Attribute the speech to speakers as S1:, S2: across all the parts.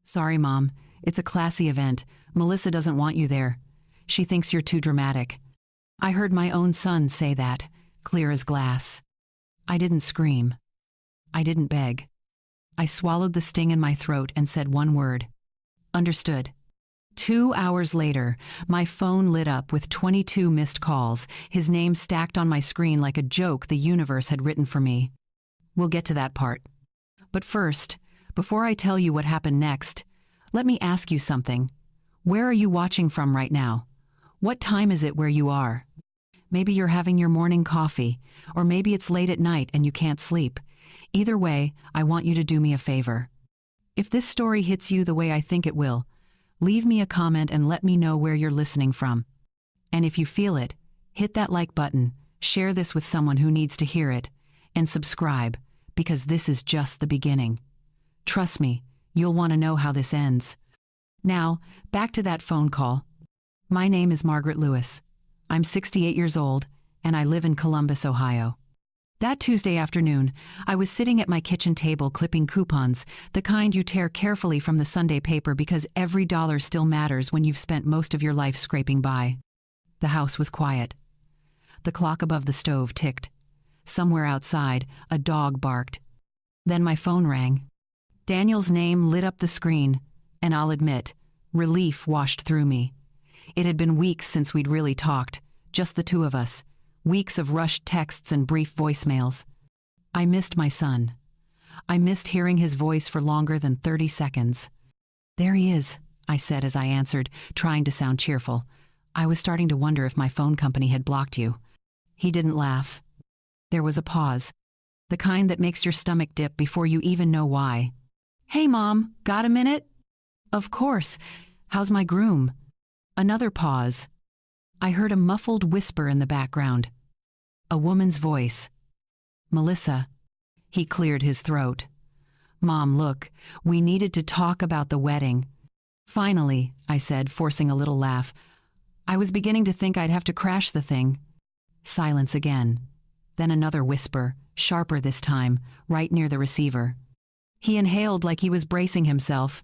S1: Sorry, Mom. It's a classy event. Melissa doesn't want you there. She thinks you're too dramatic. I heard my own son say that, clear as glass. I didn't scream. I didn't beg. I swallowed the sting in my throat and said one word. Understood. 2 hours later, my phone lit up with 22 missed calls, his name stacked on my screen like a joke the universe had written for me. We'll get to that part. But first, before I tell you what happened next, let me ask you something. Where are you watching from right now? What time is it where you are? Maybe you're having your morning coffee, or maybe it's late at night and you can't sleep. Either way, I want you to do me a favor. If this story hits you the way I think it will, leave me a comment and let me know where you're listening from. And if you feel it, hit that like button, share this with someone who needs to hear it, and subscribe, because this is just the beginning. Trust me, you'll want to know how this ends. Now, back to that phone call. My name is Margaret Lewis. I'm 68 years old, and I live in Columbus, Ohio. That Tuesday afternoon, I was sitting at my kitchen table clipping coupons, the kind you tear carefully from the Sunday paper because every dollar still matters when you've spent most of your life scraping by. The house was quiet. The clock above the stove ticked. Somewhere outside, a dog barked. Then my phone rang. Daniel's name lit up the screen, and I'll admit, relief washed through me. It had been weeks since we'd really talked, just the two of us. Weeks of rushed texts and brief voicemails. I missed my son. I missed hearing his voice for longer than 30 seconds. There he is, I said as I answered, trying to sound cheerful. I was starting to wonder if my phone company had blocked you. He didn't laugh. There was a pause, the kind that makes your stomach dip before you even know why. Hey, Mom, got a minute? Of course. How's my groom? Another pause. I heard a muffled whisper in the background. A woman's voice. Melissa. He cleared his throat. Mom, look, we needed to talk about the wedding. Finally, I said, forcing a little laugh. I was beginning to think I'd have to crash the thing. Silence again. Then another whisper, sharper this time, right near the receiver. He inhaled like he was bracing himself.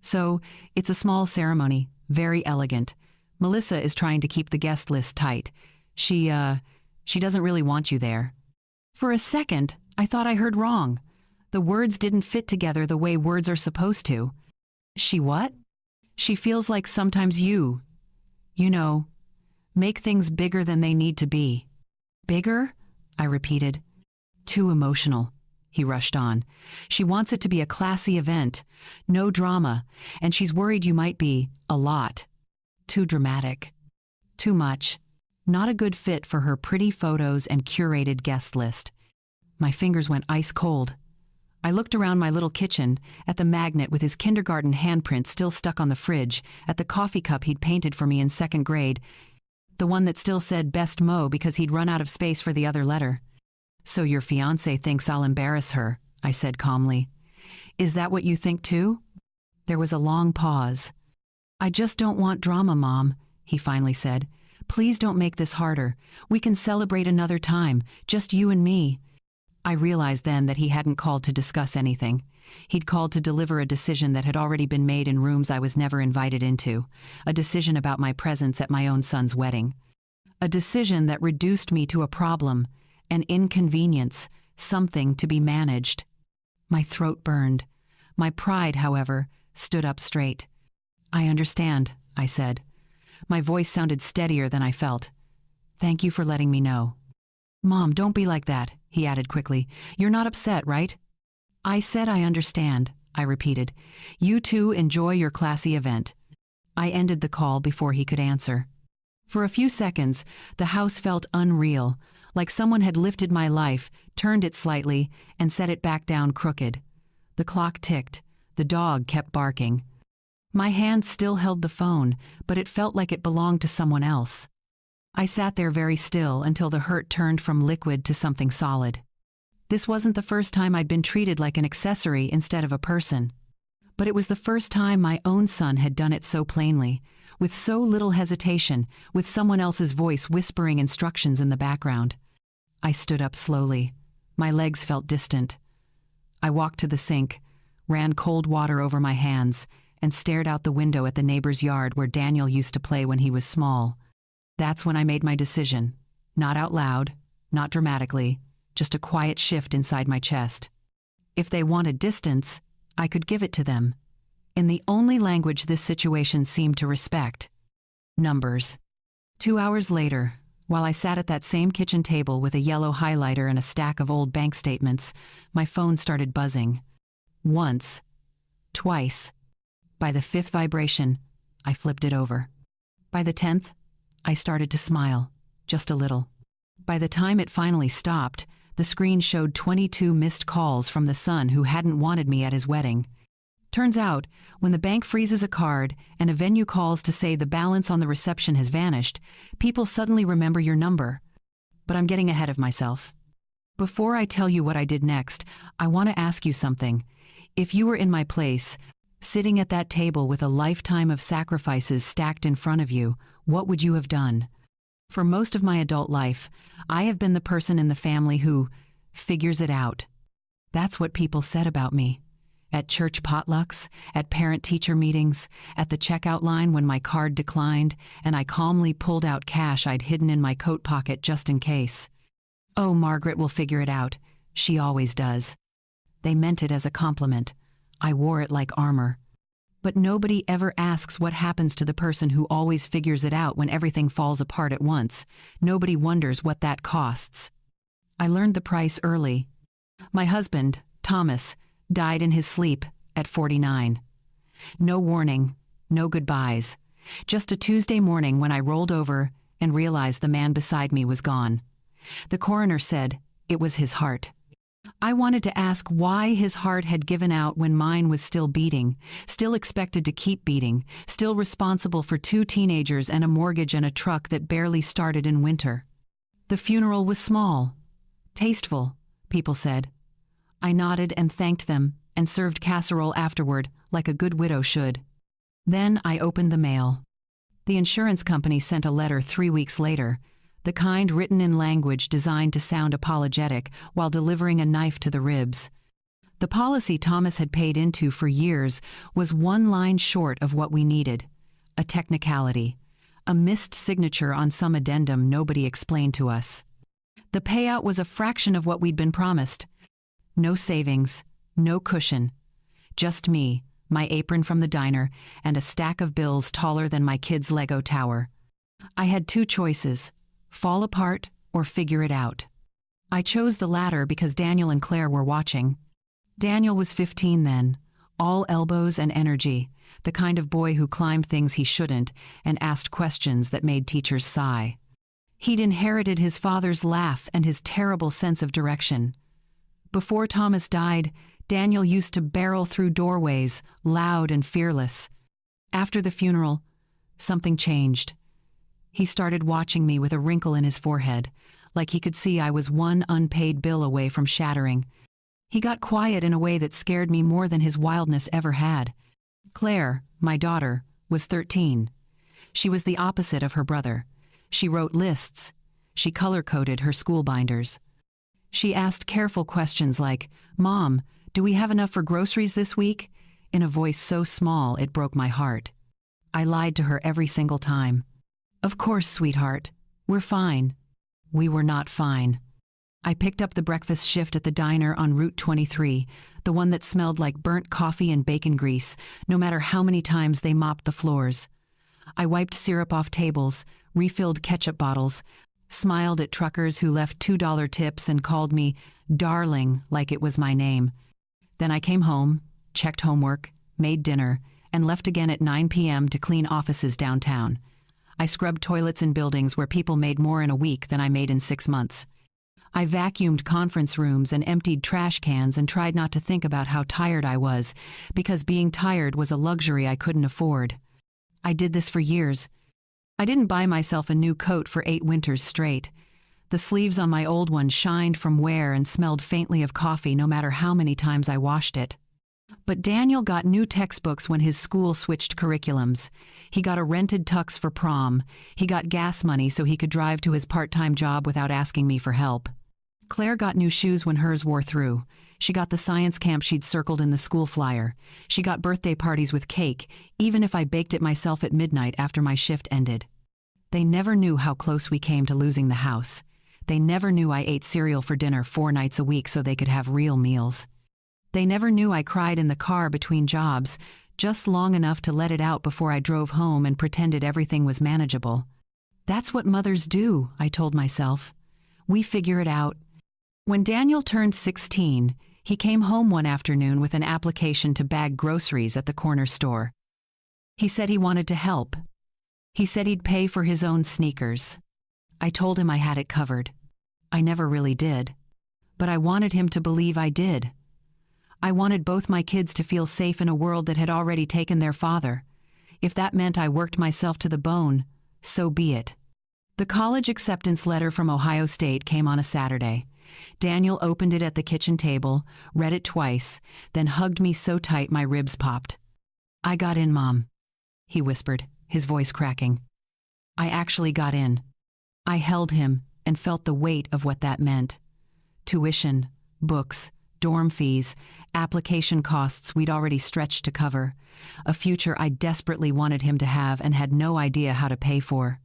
S1: So, it's a small ceremony, very elegant. Melissa is trying to keep the guest list tight. She doesn't really want you there. For a second, I thought I heard wrong. The words didn't fit together the way words are supposed to. She what? She feels like sometimes you know, make things bigger than they need to be. Bigger? I repeated. Too emotional, he rushed on. She wants it to be a classy event, no drama, and she's worried you might be, a lot. Too dramatic. Too much. Not a good fit for her pretty photos and curated guest list. My fingers went ice cold. I looked around my little kitchen, at the magnet with his kindergarten handprint still stuck on the fridge, at the coffee cup he'd painted for me in 2nd grade, the one that still said Best Mo because he'd run out of space for the other letter. So your fiancé thinks I'll embarrass her, I said calmly. Is that what you think too? There was a long pause. I just don't want drama, Mom, he finally said. Please don't make this harder. We can celebrate another time, just you and me. I realized then that he hadn't called to discuss anything. He'd called to deliver a decision that had already been made in rooms I was never invited into, a decision about my presence at my own son's wedding. A decision that reduced me to a problem, an inconvenience, something to be managed. My throat burned. My pride, however, stood up straight. I understand, I said. My voice sounded steadier than I felt. Thank you for letting me know. Mom, don't be like that, he added quickly. You're not upset, right? I said I understand, I repeated. You two enjoy your classy event. I ended the call before he could answer. For a few seconds, the house felt unreal, like someone had lifted my life, turned it slightly, and set it back down crooked. The clock ticked. The dog kept barking. My hand still held the phone, but it felt like it belonged to someone else. I sat there very still until the hurt turned from liquid to something solid. This wasn't the first time I'd been treated like an accessory instead of a person. But it was the first time my own son had done it so plainly, with so little hesitation, with someone else's voice whispering instructions in the background. I stood up slowly. My legs felt distant. I walked to the sink, ran cold water over my hands, and stared out the window at the neighbor's yard where Daniel used to play when he was small. That's when I made my decision. Not out loud, not dramatically, just a quiet shift inside my chest. If they wanted distance, I could give it to them. In the only language this situation seemed to respect: numbers. 2 hours later, while I sat at that same kitchen table with a yellow highlighter and a stack of old bank statements, my phone started buzzing. Once. Twice. By the 5th vibration, I flipped it over. By the 10th, I started to smile, just a little. By the time it finally stopped, the screen showed 22 missed calls from the son who hadn't wanted me at his wedding. Turns out, when the bank freezes a card and a venue calls to say the balance on the reception has vanished, people suddenly remember your number. But I'm getting ahead of myself. Before I tell you what I did next, I want to ask you something. If you were in my place, sitting at that table with a lifetime of sacrifices stacked in front of you, what would you have done? For most of my adult life, I have been the person in the family who figures it out. That's what people said about me. At church potlucks, at parent-teacher meetings, at the checkout line when my card declined, and I calmly pulled out cash I'd hidden in my coat pocket just in case. Oh, Margaret will figure it out. She always does. They meant it as a compliment. I wore it like armor. But nobody ever asks what happens to the person who always figures it out when everything falls apart at once. Nobody wonders what that costs. I learned the price early. My husband, Thomas, died in his sleep at 49. No warning, no goodbyes. Just a Tuesday morning when I rolled over and realized the man beside me was gone. The coroner said it was his heart. I wanted to ask why his heart had given out when mine was still beating, still expected to keep beating, still responsible for 2 teenagers and a mortgage and a truck that barely started in winter. The funeral was small. Tasteful, people said. I nodded and thanked them and served casserole afterward, like a good widow should. Then I opened the mail. The insurance company sent a letter 3 weeks later, the kind written in language designed to sound apologetic while delivering a knife to the ribs. The policy Thomas had paid into for years was 1 line short of what we needed: a technicality, a missed signature on some addendum nobody explained to us. The payout was a fraction of what we'd been promised. No savings, no cushion. Just me, my apron from the diner, and a stack of bills taller than my kid's Lego tower. I had 2 choices: fall apart or figure it out. I chose the latter because Daniel and Claire were watching. Daniel was 15 then, all elbows and energy, the kind of boy who climbed things he shouldn't and asked questions that made teachers sigh. He'd inherited his father's laugh and his terrible sense of direction. Before Thomas died, Daniel used to barrel through doorways, loud and fearless. After the funeral, something changed. He started watching me with a wrinkle in his forehead, like he could see I was 1 unpaid bill away from shattering. He got quiet in a way that scared me more than his wildness ever had. Claire, my daughter, was 13. She was the opposite of her brother. She wrote lists. She color-coded her school binders. She asked careful questions like, "Mom, do we have enough for groceries this week?" in a voice so small it broke my heart. I lied to her every single time. "Of course, sweetheart. We're fine." We were not fine. I picked up the breakfast shift at the diner on Route 23, the one that smelled like burnt coffee and bacon grease, no matter how many times they mopped the floors. I wiped syrup off tables, refilled ketchup bottles, smiled at truckers who left $2 tips and called me darling like it was my name. Then I came home, checked homework, made dinner, and left again at 9 p.m. to clean offices downtown. I scrubbed toilets in buildings where people made more in a week than I made in 6 months. I vacuumed conference rooms and emptied trash cans and tried not to think about how tired I was, because being tired was a luxury I couldn't afford. I did this for years. I didn't buy myself a new coat for 8 winters straight. The sleeves on my old one shined from wear and smelled faintly of coffee no matter how many times I washed it. But Daniel got new textbooks when his school switched curriculums. He got a rented tux for prom. He got gas money so he could drive to his part-time job without asking me for help. Claire got new shoes when hers wore through. She got the science camp she'd circled in the school flyer. She got birthday parties with cake, even if I baked it myself at midnight after my shift ended. They never knew how close we came to losing the house. They never knew I ate cereal for dinner 4 nights a week so they could have real meals. They never knew I cried in the car between jobs, just long enough to let it out before I drove home and pretended everything was manageable. That's what mothers do, I told myself. We figure it out. When Daniel turned 16, he came home one afternoon with an application to bag groceries at the corner store. He said he wanted to help. He said he'd pay for his own sneakers. I told him I had it covered. I never really did. But I wanted him to believe I did. I wanted both my kids to feel safe in a world that had already taken their father. If that meant I worked myself to the bone, so be it. The college acceptance letter from Ohio State came on a Saturday. Daniel opened it at the kitchen table, read it twice, then hugged me so tight my ribs popped. "I got in, Mom," he whispered, his voice cracking. I actually got in. I held him and felt the weight of what that meant. Tuition, books, dorm fees, application costs we'd already stretched to cover, a future I desperately wanted him to have and had no idea how to pay for.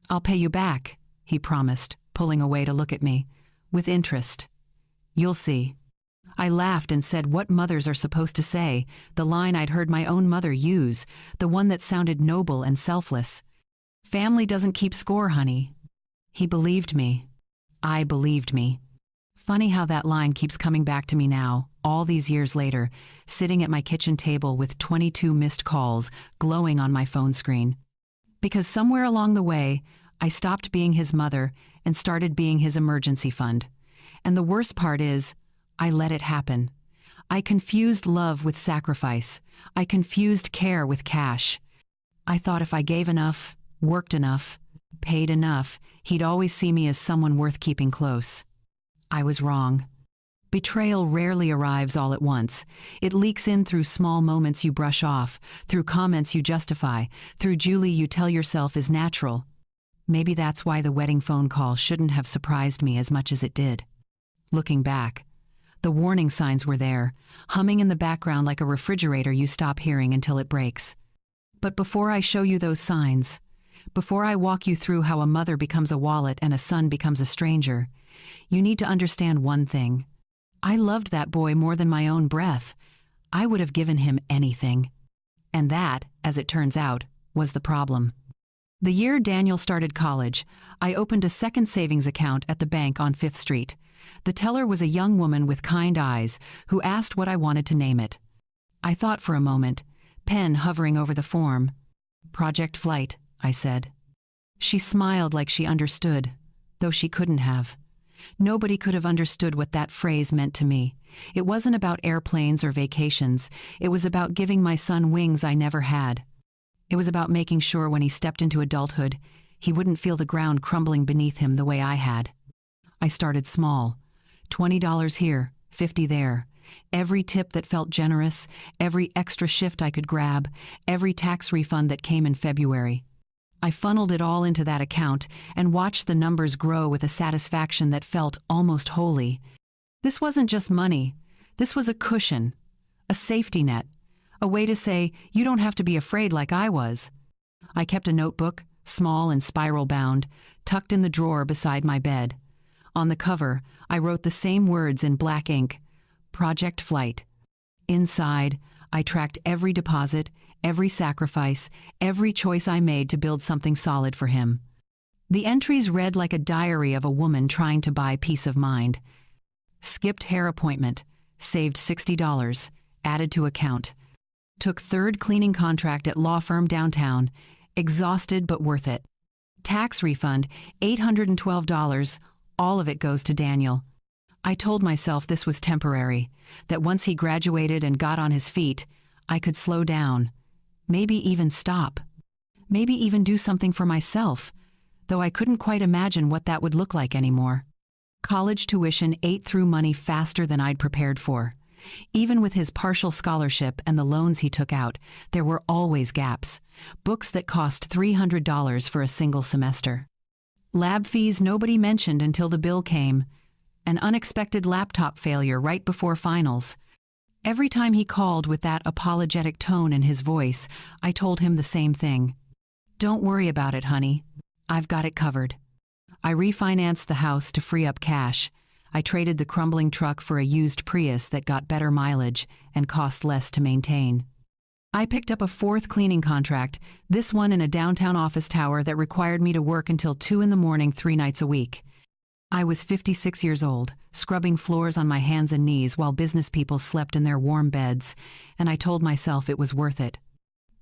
S1: "I'll pay you back," he promised, pulling away to look at me. "With interest. You'll see." I laughed and said what mothers are supposed to say, the line I'd heard my own mother use, the one that sounded noble and selfless. "Family doesn't keep score, honey." He believed me. I believed me. Funny how that line keeps coming back to me now, all these years later, sitting at my kitchen table with 22 missed calls glowing on my phone screen. Because somewhere along the way, I stopped being his mother and started being his emergency fund. And the worst part is, I let it happen. I confused love with sacrifice. I confused care with cash. I thought if I gave enough, worked enough, paid enough, he'd always see me as someone worth keeping close. I was wrong. Betrayal rarely arrives all at once. It leaks in through small moments you brush off, through comments you justify, through Julie you tell yourself is natural. Maybe that's why the wedding phone call shouldn't have surprised me as much as it did. Looking back, the warning signs were there, humming in the background like a refrigerator you stop hearing until it breaks. But before I show you those signs, before I walk you through how a mother becomes a wallet and a son becomes a stranger, you need to understand one thing. I loved that boy more than my own breath. I would have given him anything. And that, as it turns out, was the problem. The year Daniel started college, I opened a second savings account at the bank on 5th Street. The teller was a young woman with kind eyes who asked what I wanted to name it. I thought for a moment, pen hovering over the form. "Project Flight," I said. She smiled like she understood, though she couldn't have. Nobody could have understood what that phrase meant to me. It wasn't about airplanes or vacations. It was about giving my son wings I never had. It was about making sure when he stepped into adulthood, he wouldn't feel the ground crumbling beneath him the way I had. I started small. $20 here, $50 there. Every tip that felt generous, every extra shift I could grab, every tax refund that came in February. I funneled it all into that account and watched the numbers grow with a satisfaction that felt almost holy. This wasn't just money. This was a cushion, a safety net, a way to say, you don't have to be afraid like I was. I kept a notebook, small and spiral-bound, tucked in the drawer beside my bed. On the cover, I wrote the same words in black ink, Project Flight. Inside, I tracked every deposit, every sacrifice, every choice I made to build something solid for him. The entries read like a diary of a woman trying to buy peace of mind. Skipped hair appointment, saved $60, added to account. Took third cleaning contract at law firm downtown, exhausted but worth it. Tax refund, $812, all of it goes to Daniel. I told myself this was temporary, that once he graduated and got on his feet, I could slow down, maybe even stop, maybe even do something for myself, though I couldn't quite imagine what that would look like anymore. College tuition ate through money faster than I'd prepared for. Even with his partial scholarship and the loans he took out, there were always gaps. Books that cost $300 for a single semester. Lab fees nobody mentioned until the bill came. an unexpected laptop failure right before finals. Every time he called with that apologetic tone in his voice, I told him the same thing. Don't worry about it, honey. I've got it covered. I refinanced the house to free up cash. I traded the crumbling truck for a used Prius that got better mileage and cost less to maintain. I picked up a fourth cleaning contract, this one in a downtown office tower that required me to work until 2 a.m, 3 nights a week. I was 56 years old, scrubbing floors on my hands and knees while business people slept in their warm beds, and I told myself it was worth it.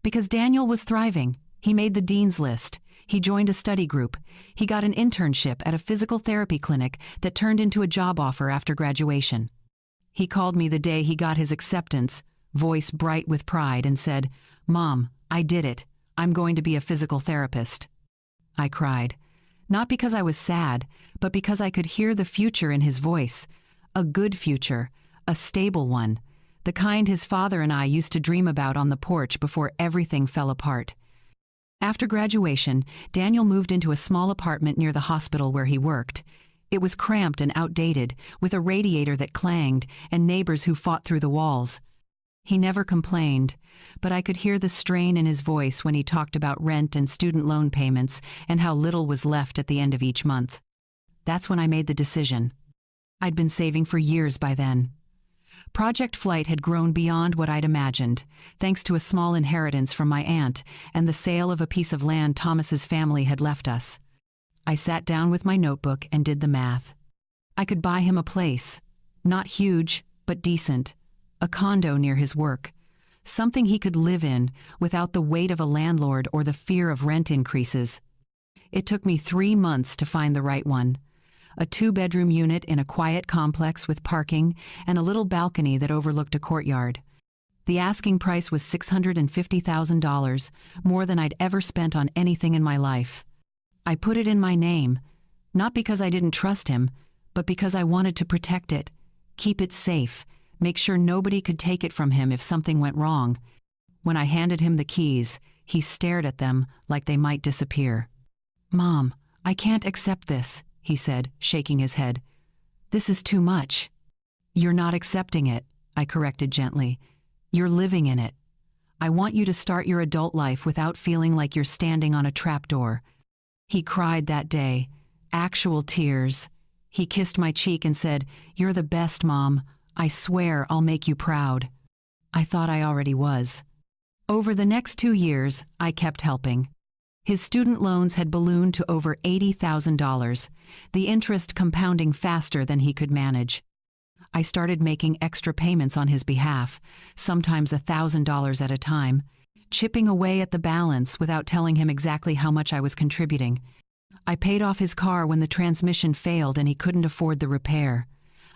S1: Because Daniel was thriving. He made the dean's list. He joined a study group. He got an internship at a physical therapy clinic that turned into a job offer after graduation. He called me the day he got his acceptance, voice bright with pride, and said, "Mom, I did it. I'm going to be a physical therapist." I cried. Not because I was sad, but because I could hear the future in his voice. A good future, a stable one, the kind his father and I used to dream about on the porch before everything fell apart. After graduation, Daniel moved into a small apartment near the hospital where he worked. It was cramped and outdated, with a radiator that clanged and neighbors who fought through the walls. He never complained, but I could hear the strain in his voice when he talked about rent and student loan payments and how little was left at the end of each month. That's when I made the decision. I'd been saving for years by then. Project Flight had grown beyond what I'd imagined, thanks to a small inheritance from my aunt and the sale of a piece of land Thomas's family had left us. I sat down with my notebook and did the math. I could buy him a place, not huge, but decent, a condo near his work, something he could live in without the weight of a landlord or the fear of rent increases. It took me 3 months to find the right one. A 2-bedroom unit in a quiet complex with parking and a little balcony that overlooked a courtyard. The asking price was $650,000, more than I'd ever spent on anything in my life. I put it in my name, not because I didn't trust him, but because I wanted to protect it, keep it safe, make sure nobody could take it from him if something went wrong. When I handed him the keys, he stared at them like they might disappear. "Mom, I can't accept this," he said, shaking his head. "This is too much." "You're not accepting it," I corrected gently. "You're living in it. I want you to start your adult life without feeling like you're standing on a trapdoor." He cried that day, actual tears. He kissed my cheek and said, "You're the best, Mom. I swear I'll make you proud." I thought I already was. Over the next 2 years, I kept helping. His student loans had ballooned to over $80,000, the interest compounding faster than he could manage. I started making extra payments on his behalf, sometimes $1,000 at a time, chipping away at the balance without telling him exactly how much I was contributing. I paid off his car when the transmission failed and he couldn't afford the repair.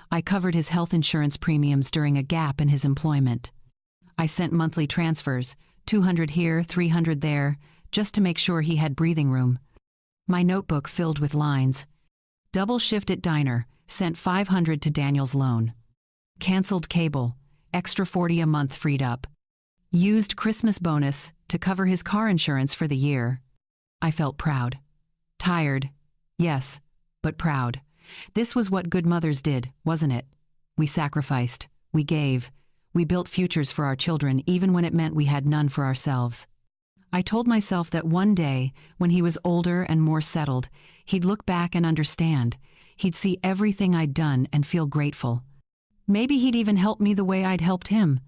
S1: I covered his health insurance premiums during a gap in his employment. I sent monthly transfers, 200 here, 300 there, just to make sure he had breathing room. My notebook filled with lines. Double shift at diner, sent $500 to Daniel's loan. Canceled cable, extra $40 a month freed up. Used Christmas bonus to cover his car insurance for the year. I felt proud. Tired, yes, but proud. This was what good mothers did, wasn't it? We sacrificed, we gave, we built futures for our children even when it meant we had none for ourselves. I told myself that one day, when he was older and more settled, he'd look back and understand. He'd see everything I'd done and feel grateful. Maybe he'd even help me the way I'd helped him.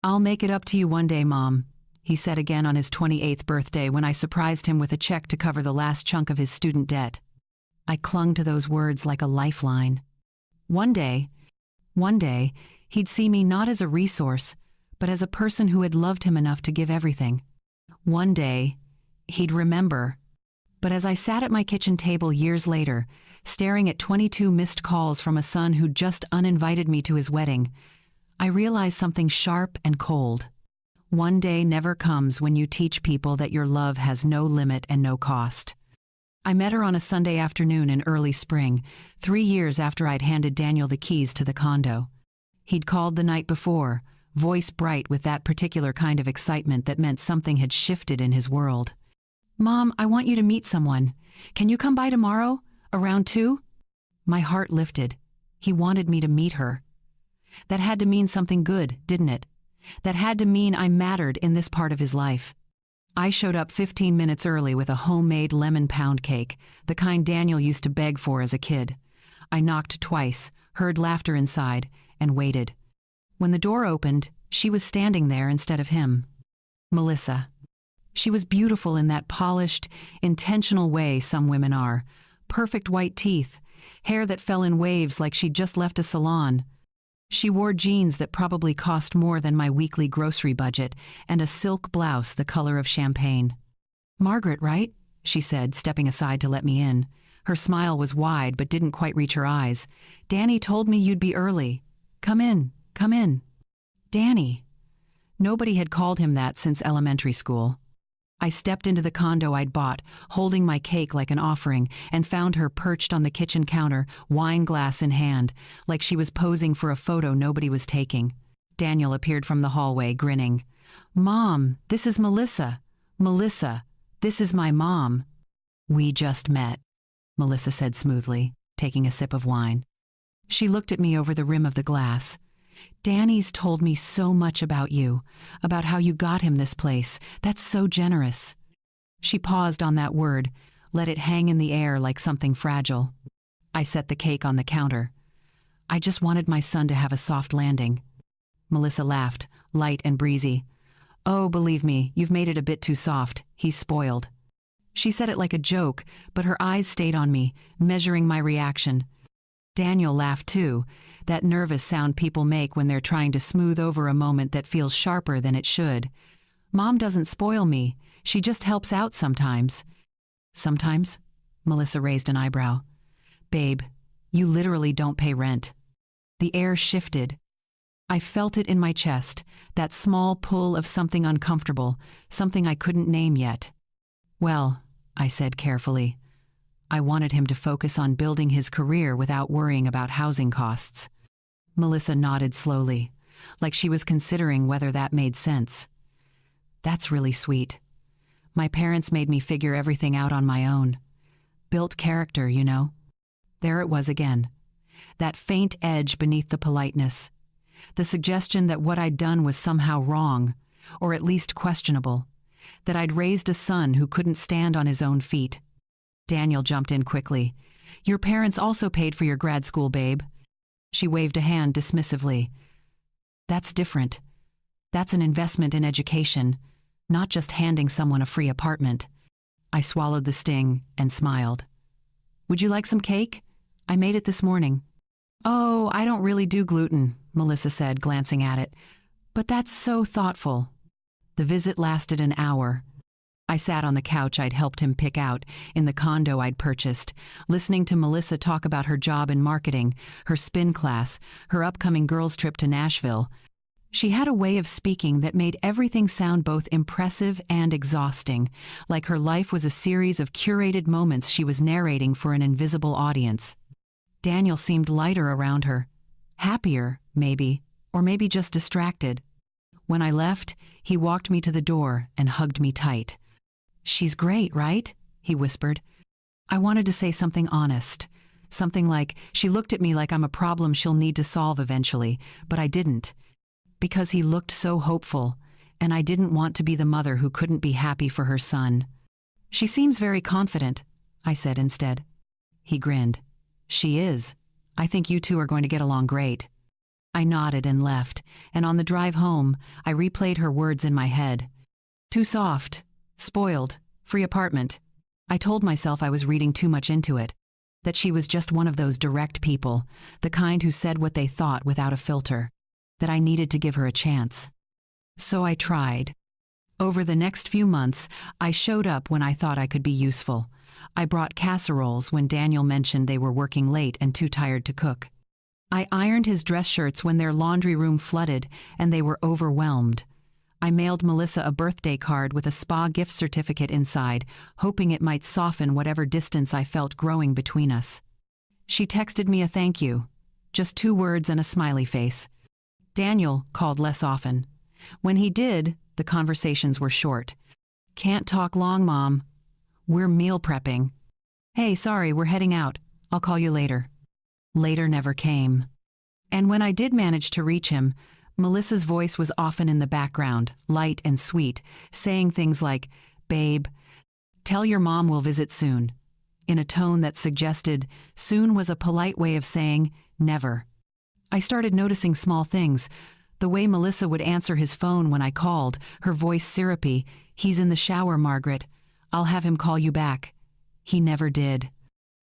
S1: "I'll make it up to you one day, Mom," he said again on his 28th birthday when I surprised him with a check to cover the last chunk of his student debt. I clung to those words like a lifeline. One day, he'd see me not as a resource, but as a person who had loved him enough to give everything. One day, he'd remember. But as I sat at my kitchen table years later, staring at 22 missed calls from a son who'd just uninvited me to his wedding, I realized something sharp and cold. One day never comes when you teach people that your love has no limit and no cost. I met her on a Sunday afternoon in early spring, 3 years after I'd handed Daniel the keys to the condo. He'd called the night before, voice bright with that particular kind of excitement that meant something had shifted in his world. "Mom, I want you to meet someone. Can you come by tomorrow? Around 2?" My heart lifted. He wanted me to meet her. That had to mean something good, didn't it? That had to mean I mattered in this part of his life. I showed up 15 minutes early with a homemade lemon pound cake, the kind Daniel used to beg for as a kid. I knocked twice, heard laughter inside, and waited. When the door opened, she was standing there instead of him. Melissa. She was beautiful in that polished, intentional way some women are. Perfect white teeth, hair that fell in waves like she'd just left a salon. She wore jeans that probably cost more than my weekly grocery budget, and a silk blouse the color of champagne. "Margaret, right?" she said, stepping aside to let me in. Her smile was wide but didn't quite reach her eyes. "Danny told me you'd be early. Come in, come in." Danny. Nobody had called him that since elementary school. I stepped into the condo I'd bought, holding my cake like an offering, and found her perched on the kitchen counter, wine glass in hand, like she was posing for a photo nobody was taking. Daniel appeared from the hallway, grinning. "Mom, this is Melissa. Melissa, this is my mom." "We just met," Melissa said smoothly, taking a sip of wine. She looked at me over the rim of the glass. "Danny's told me so much about you, about how you got him this place. That's so generous." She paused on that word, let it hang in the air like something fragile. I set the cake on the counter. "I just wanted my son to have a soft landing." Melissa laughed, light and breezy. "Oh, believe me, you've made it a bit too soft. He's spoiled." She said it like a joke, but her eyes stayed on me, measuring my reaction. Daniel laughed too, that nervous sound people make when they're trying to smooth over a moment that feels sharper than it should. "Mom doesn't spoil me. She just helps out sometimes." "Sometimes?" Melissa raised an eyebrow. "Babe, you literally don't pay rent." The air shifted. I felt it in my chest, that small pull of something uncomfortable, something I couldn't name yet. "Well," I said carefully, "I wanted him to focus on building his career without worrying about housing costs." Melissa nodded slowly, like she was considering whether that made sense. "That's really sweet. My parents made me figure everything out on my own. Built character, you know." There it was again. That faint edge beneath the politeness. The suggestion that what I'd done was somehow wrong, or at least questionable. That I'd raised a son who couldn't stand on his own feet. Daniel jumped in quickly. "Your parents also paid for your grad school, babe." She waved a hand dismissively. "That's different. That's an investment in education, not just handing someone a free apartment." I swallowed the sting and smiled. "Would you like some cake? I made it this morning." "Oh, I don't really do gluten," Melissa said, glancing at it. "But that's so thoughtful." The visit lasted an hour. I sat on the couch I'd helped him pick out in the condo I'd purchased, listening to Melissa talk about her job in marketing, her spin class, her upcoming girls' trip to Nashville. She had a way of speaking that made everything sound both impressive and exhausting, like her life was a series of curated moments she was narrating for an invisible audience. Daniel seemed lighter around her. Happier, maybe, or maybe just distracted. When I left, he walked me to the door and hugged me tight. "She's great, right?" he whispered. I wanted to say something honest, something like, "She looked at me like I'm a problem she'll need to solve eventually," but I didn't. Because he looked so hopeful, and I didn't want to be the mother who couldn't be happy for her son. "She seems very confident," I said instead. He grinned. "She is. I think you two are going to get along great." I nodded and left, and on the drive home, I replayed her words in my head. Too soft, spoiled, free apartment. I told myself I was reading too much into it, that she was just one of those direct people, the kind who said what they thought without a filter, that I needed to give her a chance. So I tried. Over the next few months, I showed up when I thought I could be useful. I brought casseroles when Daniel mentioned they were working late and too tired to cook. I ironed his dress shirts when their laundry room flooded and they were overwhelmed. I mailed Melissa a birthday card with a spa gift certificate inside, hoping it might soften whatever distance I felt growing between us. She texted me a thank you, just 2 words and a smiley face. Daniel called less often. When he did, the conversations were short. "Can't talk long, Mom. We're meal prepping." "Hey, sorry, we're heading out. I'll call you later." later never came. And when I did manage to reach him, Melissa's voice was often in the background, light and sweet, saying things like, "Babe, tell your mom we'll visit soon," in a tone that suggested soon was a polite way of saying never. I started noticing small things. The way Melissa would answer his phone when I called, her voice syrupy, "He's in the shower, Margaret. I'll have him call you back." He never did.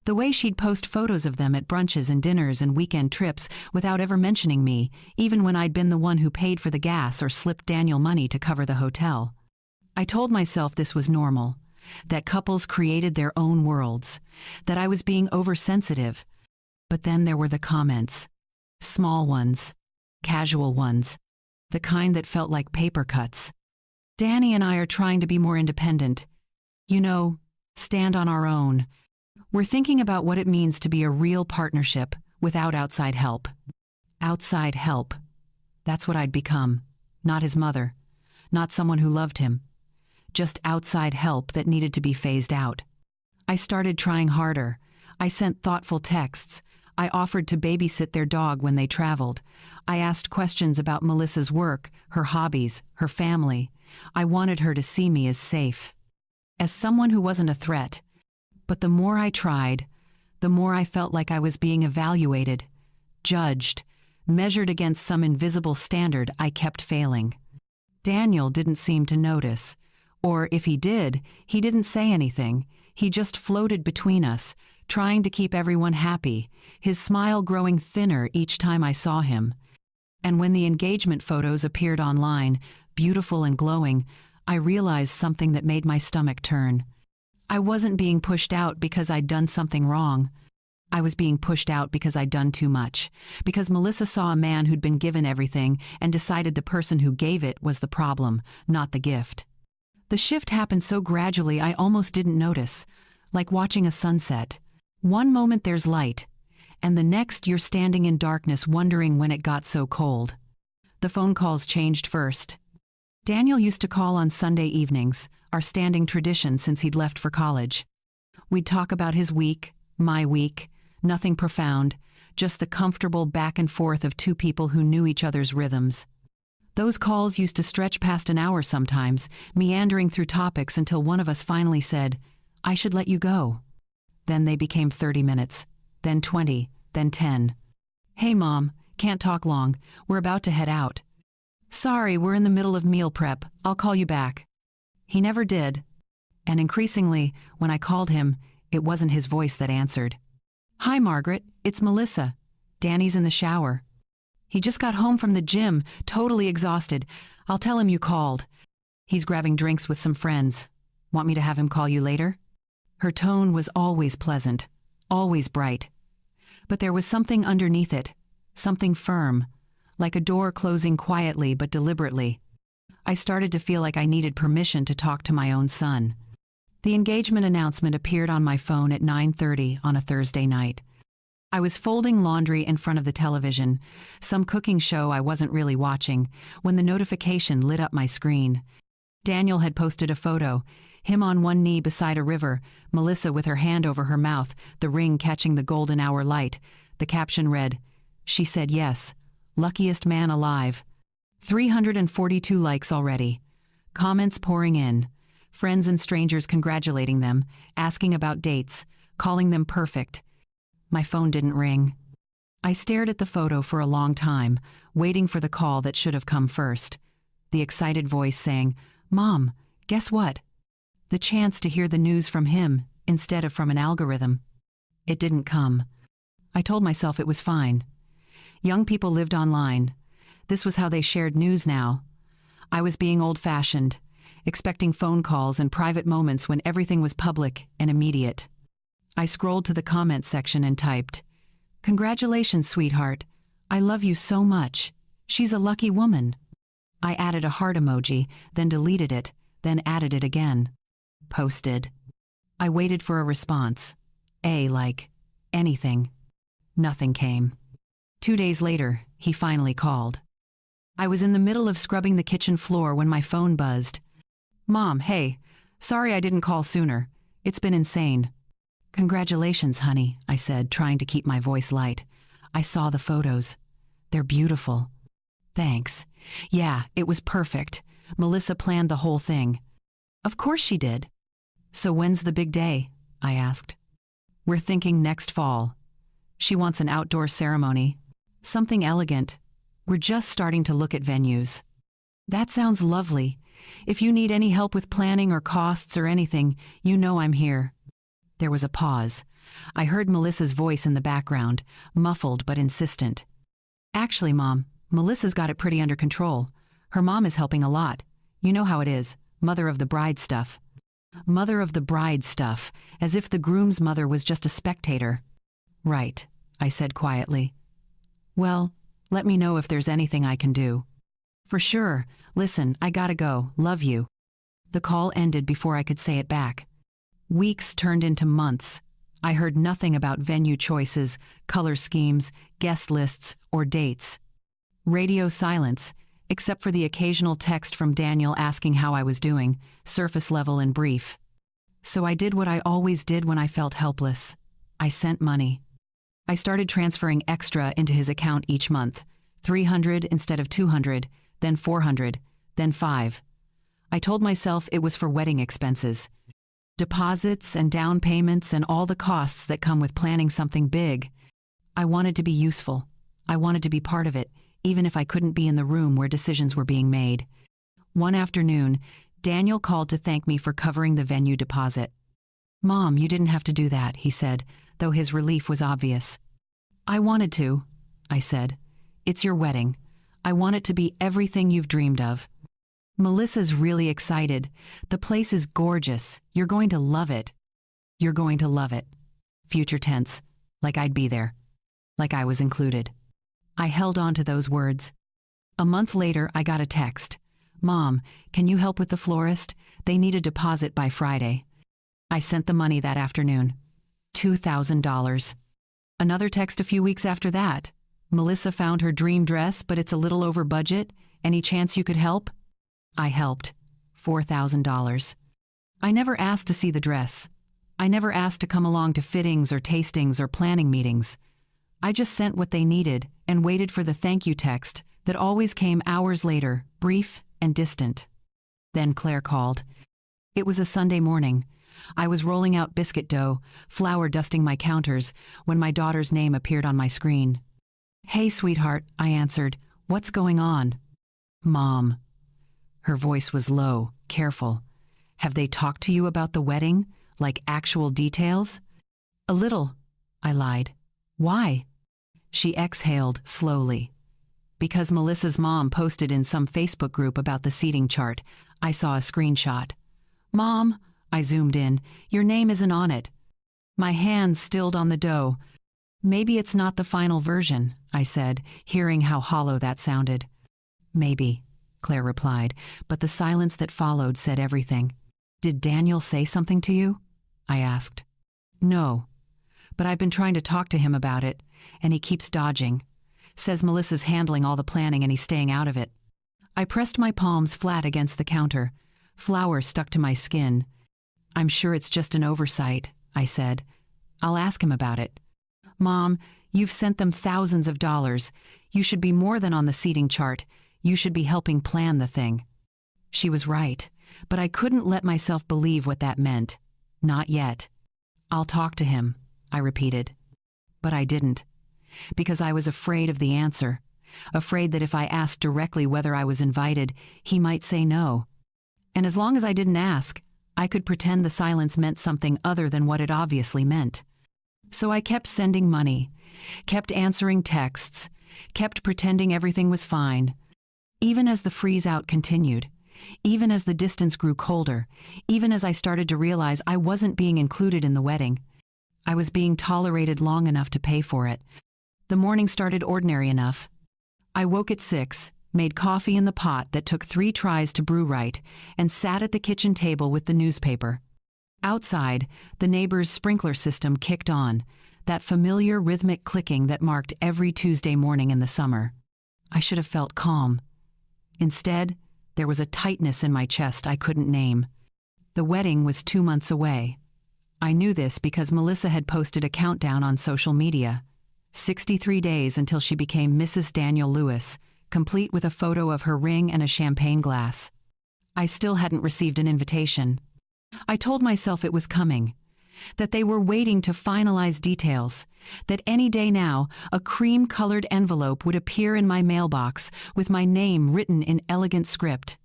S1: The way she'd post photos of them at brunches and dinners and weekend trips without ever mentioning me, even when I'd been the one who paid for the gas or slipped Daniel money to cover the hotel. I told myself this was normal, that couples created their own worlds, that I was being oversensitive. But then there were the comments. Small ones, casual ones, the kind that felt like paper cuts. "Danny and I are trying to be more independent. You know, stand on our own. We're thinking about what it means to be a real partnership without outside help." Outside help. That's what I'd become. Not his mother. Not someone who loved him. Just outside help that needed to be phased out. I started trying harder. I sent thoughtful texts. I offered to babysit their dog when they traveled. I asked questions about Melissa's work, her hobbies, her family. I wanted her to see me as safe, as someone who wasn't a threat. But the more I tried, the more I felt like I was being evaluated, judged, measured against some invisible standard. I kept failing. Daniel didn't seem to notice. Or if he did, he didn't say anything. He just floated between us, trying to keep everyone happy, his smile growing thinner each time I saw him. And when the engagement photos appeared online, beautiful and glowing, I realized something that made my stomach turn. I wasn't being pushed out because I'd done something wrong. I was being pushed out because I'd done too much, because Melissa saw a man who'd been given everything and decided the person who gave it was the problem, not the gift. The shift happened so gradually I almost didn't notice, like watching a sunset. One moment there's light, and the next you're standing in darkness wondering when it got so cold. The phone calls changed first. Daniel used to call on Sunday evenings, our standing tradition since he'd left for college. We'd talk about his week, my week, nothing profound, just the comfortable back and forth of two people who knew each other's rhythms. Those calls used to stretch past an hour sometimes, meandering through topics until one of us finally said, "I should let you go." Then they became 30 minutes, then 20, then 10. "Hey, Mom, can't talk long. We're about to head out." "Sorry, we're in the middle of meal prep. I'll call you back." He never did. And increasingly, when I called him, it wasn't his voice that answered. "Hi, Margaret, it's Melissa. Danny's in the shower. He just got home from the gym, totally exhausted. I'll tell him you called. He's grabbing drinks with some friends. Want me to have him call you later?" Her tone was always pleasant, always bright. But there was something underneath it, something firm, like a door closing quietly but deliberately. I started to feel like I needed permission to talk to my own son. The engagement announcement appeared on my phone at 9:30 on a Thursday night. I was folding laundry in front of the television, some cooking show I wasn't really watching, when the notification lit up my screen. Daniel had posted a photo, him on one knee beside a river, Melissa with her hand over her mouth, the ring catching the golden hour light. The caption read, "She said yes. Luckiest man alive." 342 likes already. Comments pouring in. Friends and strangers congratulating them, asking about dates, calling them perfect. My phone didn't ring. I stared at the photo for a long time, waiting for the call that should have come first. The excited voice saying, "Mom, guess what?" The chance to hear the news from him instead of from an algorithm. It didn't come. I told myself it was fine. Young people lived online. This was how they shared news now. I was being old-fashioned, expecting phone calls and private moments when everything was public and immediate. I scrolled to the comments section and typed, "Congratulations, sweetheart. I love you so much. She's a lucky woman." I added a heart emoji, then deleted it, then added it again. Posted. I waited for a response. Like, anything. Nothing came. 2 days later, he finally called. I was in the middle of scrubbing the kitchen floor when my phone buzzed. "Mom, hey, sorry I didn't call sooner. It's been insane." "Congratulations, honey," I said, trying to keep my voice light. I saw the photos. They're beautiful. Thanks. Yeah, it was perfect. Melissa planned the whole thing. Of course she did. So when's the big day? I asked. We're thinking next fall. She wants an outdoor ceremony. Something elegant. We're just starting to look at venues. That sounds lovely. If you need any help with planning or costs or anything, you know I'm here. There was a pause. I heard Melissa's voice in the background, muffled but insistent. Actually, Mom, Melissa's got it pretty under control. Her mom is helping a lot. You know how it is, mother of the bride stuff. Mother of the bride stuff, as if the groom's mother was just a spectator. Right, I said quietly. Well, let me know if there's anything I can do. For sure. Listen, I gotta go. Love you. The call ended before I could say it back. Weeks turned into months. I heard nothing about venue choices, color schemes, guest lists, or dates. Radio silence, except for the occasional text from Daniel asking how I was doing, surface level and brief. So I did what I always did when I felt helpless. I sent money. I started transferring extra into his account each month, 300 instead of 200, then 400, then 5. I told myself it was for wedding expenses. Deposits and down payments and all the costs that come with planning something big. I wanted to be useful. I wanted to be part of it, even if I couldn't be in the room where decisions were being made. One afternoon, Daniel called to thank me for covering the venue deposit. Mom, you didn't have to do that, he said, though his relief was obvious. I wanted to, I said. It's your wedding. I want it to be everything you've dreamed of. Melissa's really excited. The place is gorgeous. You're going to love it. You're going to love it. Future tense, like I'd be there. Like I was included. I held on to those words. A month later, I got a text. Mom, can you help with the florist? They need a deposit by Friday. I sent the money that afternoon. $2,000. Another text a few weeks after that. Melissa found her dream dress, but it's a little over budget. Any chance you could help? I helped. $4,000. I never asked to see the dress. I never asked to come along to fittings or tastings or planning meetings. I just sent what they needed and waited for the thank you text that always came hours later, brief and distant. Then Claire called. It was a Sunday morning. I was rolling out biscuit dough, flour dusting my counters, when my daughter's name appeared on my screen. Hey, sweetheart, I answered. What's going on? Mom. Her voice was low, careful. Have they talked to you about the wedding? Like actual details? A little, I lied. Why? She exhaled slowly. Because Melissa's mom posted in some Facebook group about the seating chart. I saw a screenshot. Mom, I zoomed in, your name isn't on it. My hands stilled on the dough. Maybe it's not the final version, I said, hearing how hollow that sounded. Maybe, Claire replied, but the silence that followed said everything. Did Daniel say something to you? I asked. No, but I've been trying to talk to him about it, and he keeps dodging. Says Melissa's handling all the planning and he's staying out of it. I pressed my palms flat against the counter. Flour stuck to my skin. I'm sure it's just an oversight, I said. I'll ask him about it. Mom, you've sent them thousands of dollars. You should be more than on the seating chart. You should be helping plan the thing. She was right, but I couldn't let myself believe what that meant. Not yet. I'll talk to him, I repeated. But I didn't. Because I was afraid of the answer. Afraid that if I asked directly whether I was invited, he might say no. And as long as I didn't ask, I could pretend the silence meant something other than what it obviously meant. So I kept sending money, kept answering texts, kept pretending everything was fine. Even as the freeze-out continued, even as the distance grew colder, even as I started to realize I wasn't being included in the wedding, I was being tolerated long enough to pay for it. The morning started ordinary enough. I woke at 6, made coffee in the pot that took 3 tries to brew right, and sat at the kitchen table with the newspaper. Outside, the neighbor's sprinkler system kicked on, that familiar rhythmic clicking that marked every Tuesday morning in the summer. I should have felt calm. Instead, there was a tightness in my chest I couldn't name. The wedding was 2 months away. I knew this because Melissa had posted a countdown on social media. 63 days until she became Mrs. Daniel Lewis, complete with a photo of her ring and a champagne glass. I still hadn't received an invitation. I told myself it was coming, that they were waiting to finalize details, that any day now a cream-colored envelope would appear in my mailbox with my name written in elegant script.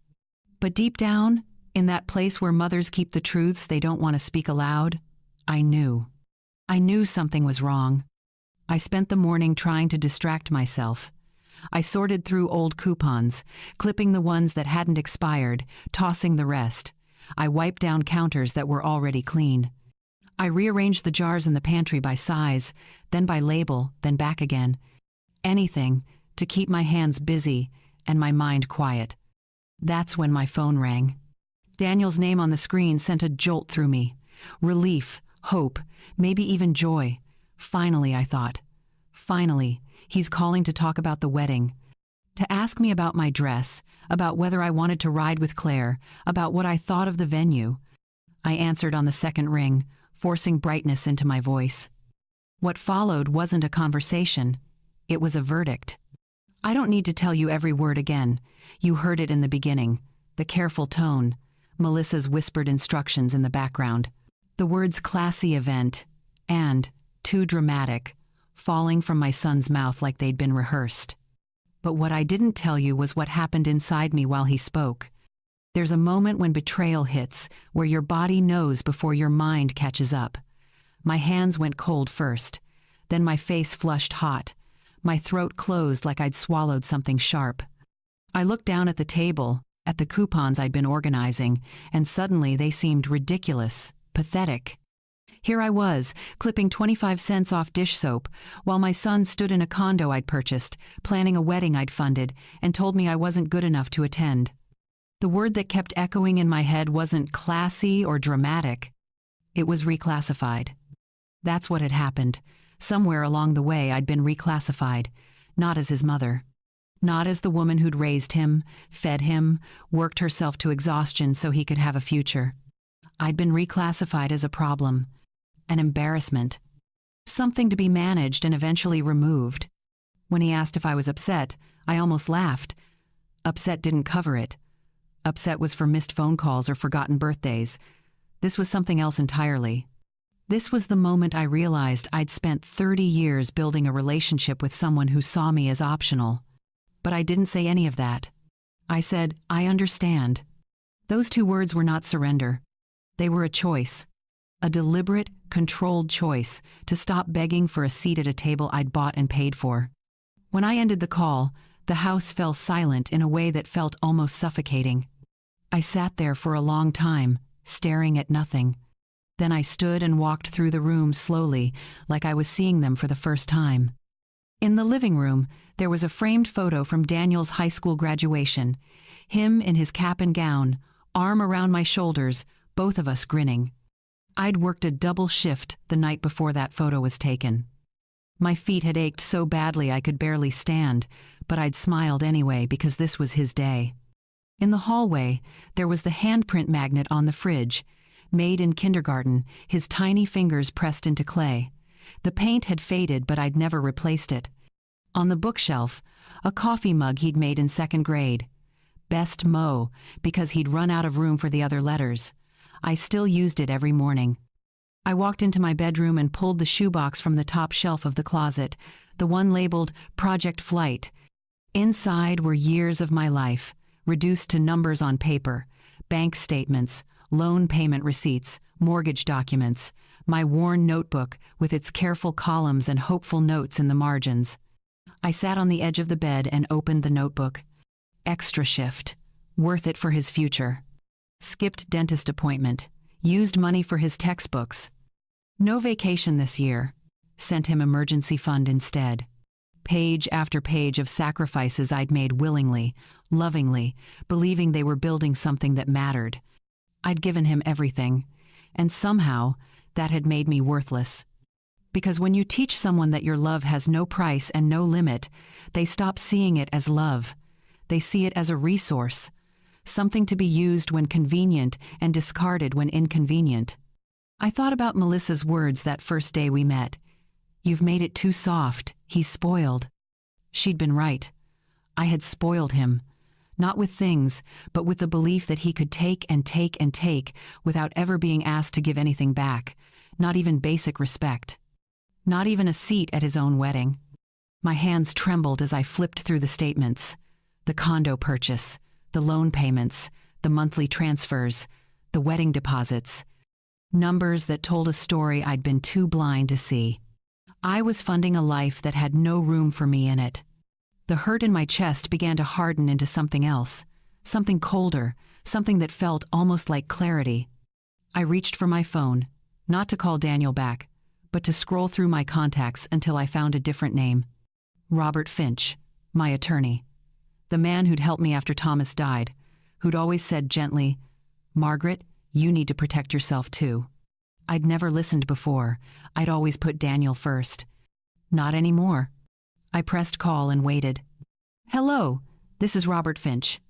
S1: But deep down, in that place where mothers keep the truths they don't want to speak aloud, I knew. I knew something was wrong. I spent the morning trying to distract myself. I sorted through old coupons, clipping the ones that hadn't expired, tossing the rest. I wiped down counters that were already clean. I rearranged the jars in the pantry by size, then by label, then back again. Anything to keep my hands busy and my mind quiet. That's when my phone rang. Daniel's name on the screen sent a jolt through me. Relief, hope, maybe even joy. Finally, I thought. Finally, he's calling to talk about the wedding. To ask me about my dress, about whether I wanted to ride with Claire, about what I thought of the venue. I answered on the second ring, forcing brightness into my voice. What followed wasn't a conversation. It was a verdict. I don't need to tell you every word again. You heard it in the beginning. The careful tone. Melissa's whispered instructions in the background. The words classy event and too dramatic, falling from my son's mouth like they'd been rehearsed. But what I didn't tell you was what happened inside me while he spoke. There's a moment when betrayal hits, where your body knows before your mind catches up. My hands went cold first, then my face flushed hot. My throat closed like I'd swallowed something sharp. I looked down at the table, at the coupons I'd been organizing, and suddenly they seemed ridiculous, pathetic. Here I was, clipping 25 cents off dish soap, while my son stood in a condo I'd purchased, planning a wedding I'd funded, and told me I wasn't good enough to attend. The word that kept echoing in my head wasn't classy or dramatic. It was reclassified. That's what had happened. Somewhere along the way I'd been reclassified, not as his mother. Not as the woman who'd raised him, fed him, worked herself to exhaustion so he could have a future. I'd been reclassified as a problem, an embarrassment, something to be managed and eventually removed. When he asked if I was upset, I almost laughed. Upset didn't cover it. Upset was for missed phone calls or forgotten birthdays. This was something else entirely. This was the moment I realized I'd spent 30 years building a relationship with someone who saw me as optional. But I didn't say any of that. I said, I understand. Those two words were not surrender. They were a choice. A deliberate, controlled choice to stop begging for a seat at a table I'd bought and paid for. When I ended the call, the house fell silent in a way that felt almost suffocating. I sat there for a long time, staring at nothing. Then I stood and walked through the room slowly, like I was seeing them for the first time. In the living room, there was a framed photo from Daniel's high school graduation. Him in his cap and gown, arm around my shoulders, both of us grinning. I'd worked a double shift the night before that photo was taken. My feet had ached so badly I could barely stand, but I'd smiled anyway because this was his day. In the hallway, there was the handprint magnet on the fridge. Made in kindergarten, his tiny fingers pressed into clay. The paint had faded, but I'd never replaced it. On the bookshelf, a coffee mug he'd made in second grade. Best Mo, because he'd run out of room for the other letters. I still used it every morning. I walked into my bedroom and pulled the shoebox from the top shelf of the closet, the one labeled Project Flight. Inside were years of my life, reduced to numbers on paper, bank statements, loan payment receipts, mortgage documents, my worn notebook with its careful columns and hopeful notes in the margins. I sat on the edge of the bed and opened the notebook. Extra shift. Worth it for his future. Skipped dentist appointment. Used money for his textbooks. No vacation this year. Sent him emergency fund instead. Page after page of sacrifices I'd made willingly, lovingly, believing they were building something that mattered. I'd given him everything, and somehow that had made me worthless. Because when you teach someone that your love has no price and no limit, they stop seeing it as love. They see it as a resource, something to be used when convenient and discarded when inconvenient. I thought about Melissa's words that first day we met. "You've made it too soft. He's spoiled." She'd been right. I had spoiled him. Not with things, but with the belief that he could take and take and take without ever being asked to give anything back, not even basic respect. Not even a seat at his own wedding. My hands trembled as I flipped through the statements. The condo purchase, the loan payments, the monthly transfers, the wedding deposits. Numbers that told a story I'd been too blind to see. I was funding a life that had no room for me in it. The hurt in my chest began to harden into something else, something colder, something that felt almost like clarity. I reached for my phone, not to call Daniel back, but to scroll through my contacts until I found a different name. Robert Finch, my attorney. The man who'd helped me after Thomas died, who'd always said gently, "Margaret, you need to protect yourself too." I'd never listened before. I'd always put Daniel first. Not anymore. I pressed call and waited. "Hello, this is Robert Finch."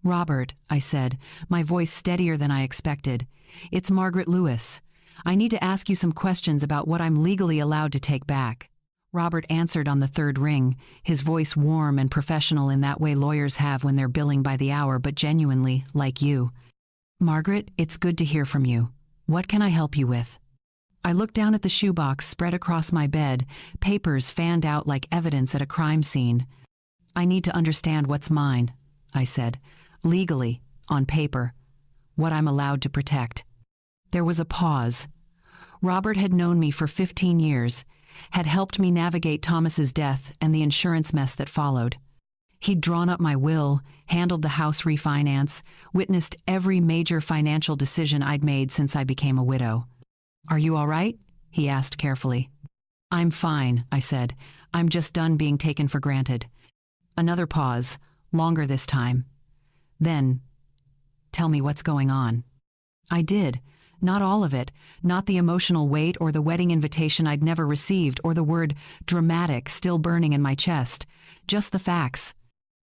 S1: "Robert," I said, my voice steadier than I expected. "It's Margaret Lewis. I need to ask you some questions about what I'm legally allowed to take back." Robert answered on the third ring, his voice warm and professional in that way lawyers have when they're billing by the hour, but genuinely, like you. "Margaret, it's good to hear from you. What can I help you with?" I looked down at the shoebox spread across my bed, papers fanned out like evidence at a crime scene. "I need to understand what's mine," I said, "legally, on paper, what I'm allowed to protect." There was a pause. Robert had known me for 15 years, had helped me navigate Thomas's death and the insurance mess that followed. He'd drawn up my will, handled the house refinance, witnessed every major financial decision I'd made since I became a widow. "Are you all right?" he asked carefully. "I'm fine," I said. "I'm just done being taken for granted." Another pause, longer this time. Then, "Tell me what's going on." I did. Not all of it, not the emotional weight or the wedding invitation I'd never received or the word dramatic still burning in my chest. Just the facts.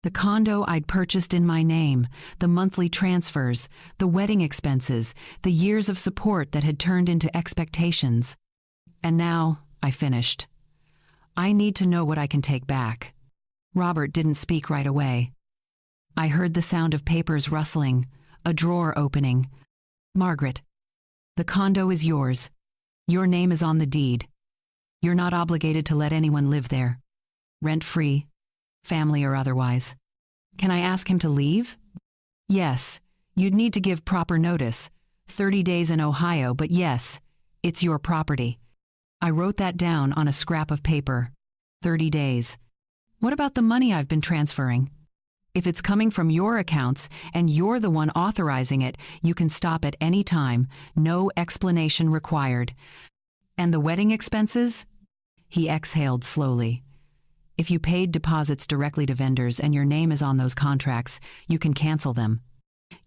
S1: The condo I'd purchased in my name, the monthly transfers, the wedding expenses, the years of support that had turned into expectations. And now, I finished. I need to know what I can take back. Robert didn't speak right away. I heard the sound of papers rustling, a drawer opening. "Margaret, the condo is yours. Your name is on the deed. You're not obligated to let anyone live there. Rent-free, family or otherwise. Can I ask him to leave?" "Yes, you'd need to give proper notice. 30 days in Ohio, but yes, it's your property." I wrote that down on a scrap of paper. 30 days. What about the money I've been transferring? If it's coming from your accounts and you're the one authorizing it, you can stop at any time, no explanation required. And the wedding expenses? He exhaled slowly. If you paid deposits directly to vendors and your name is on those contracts, you can cancel them.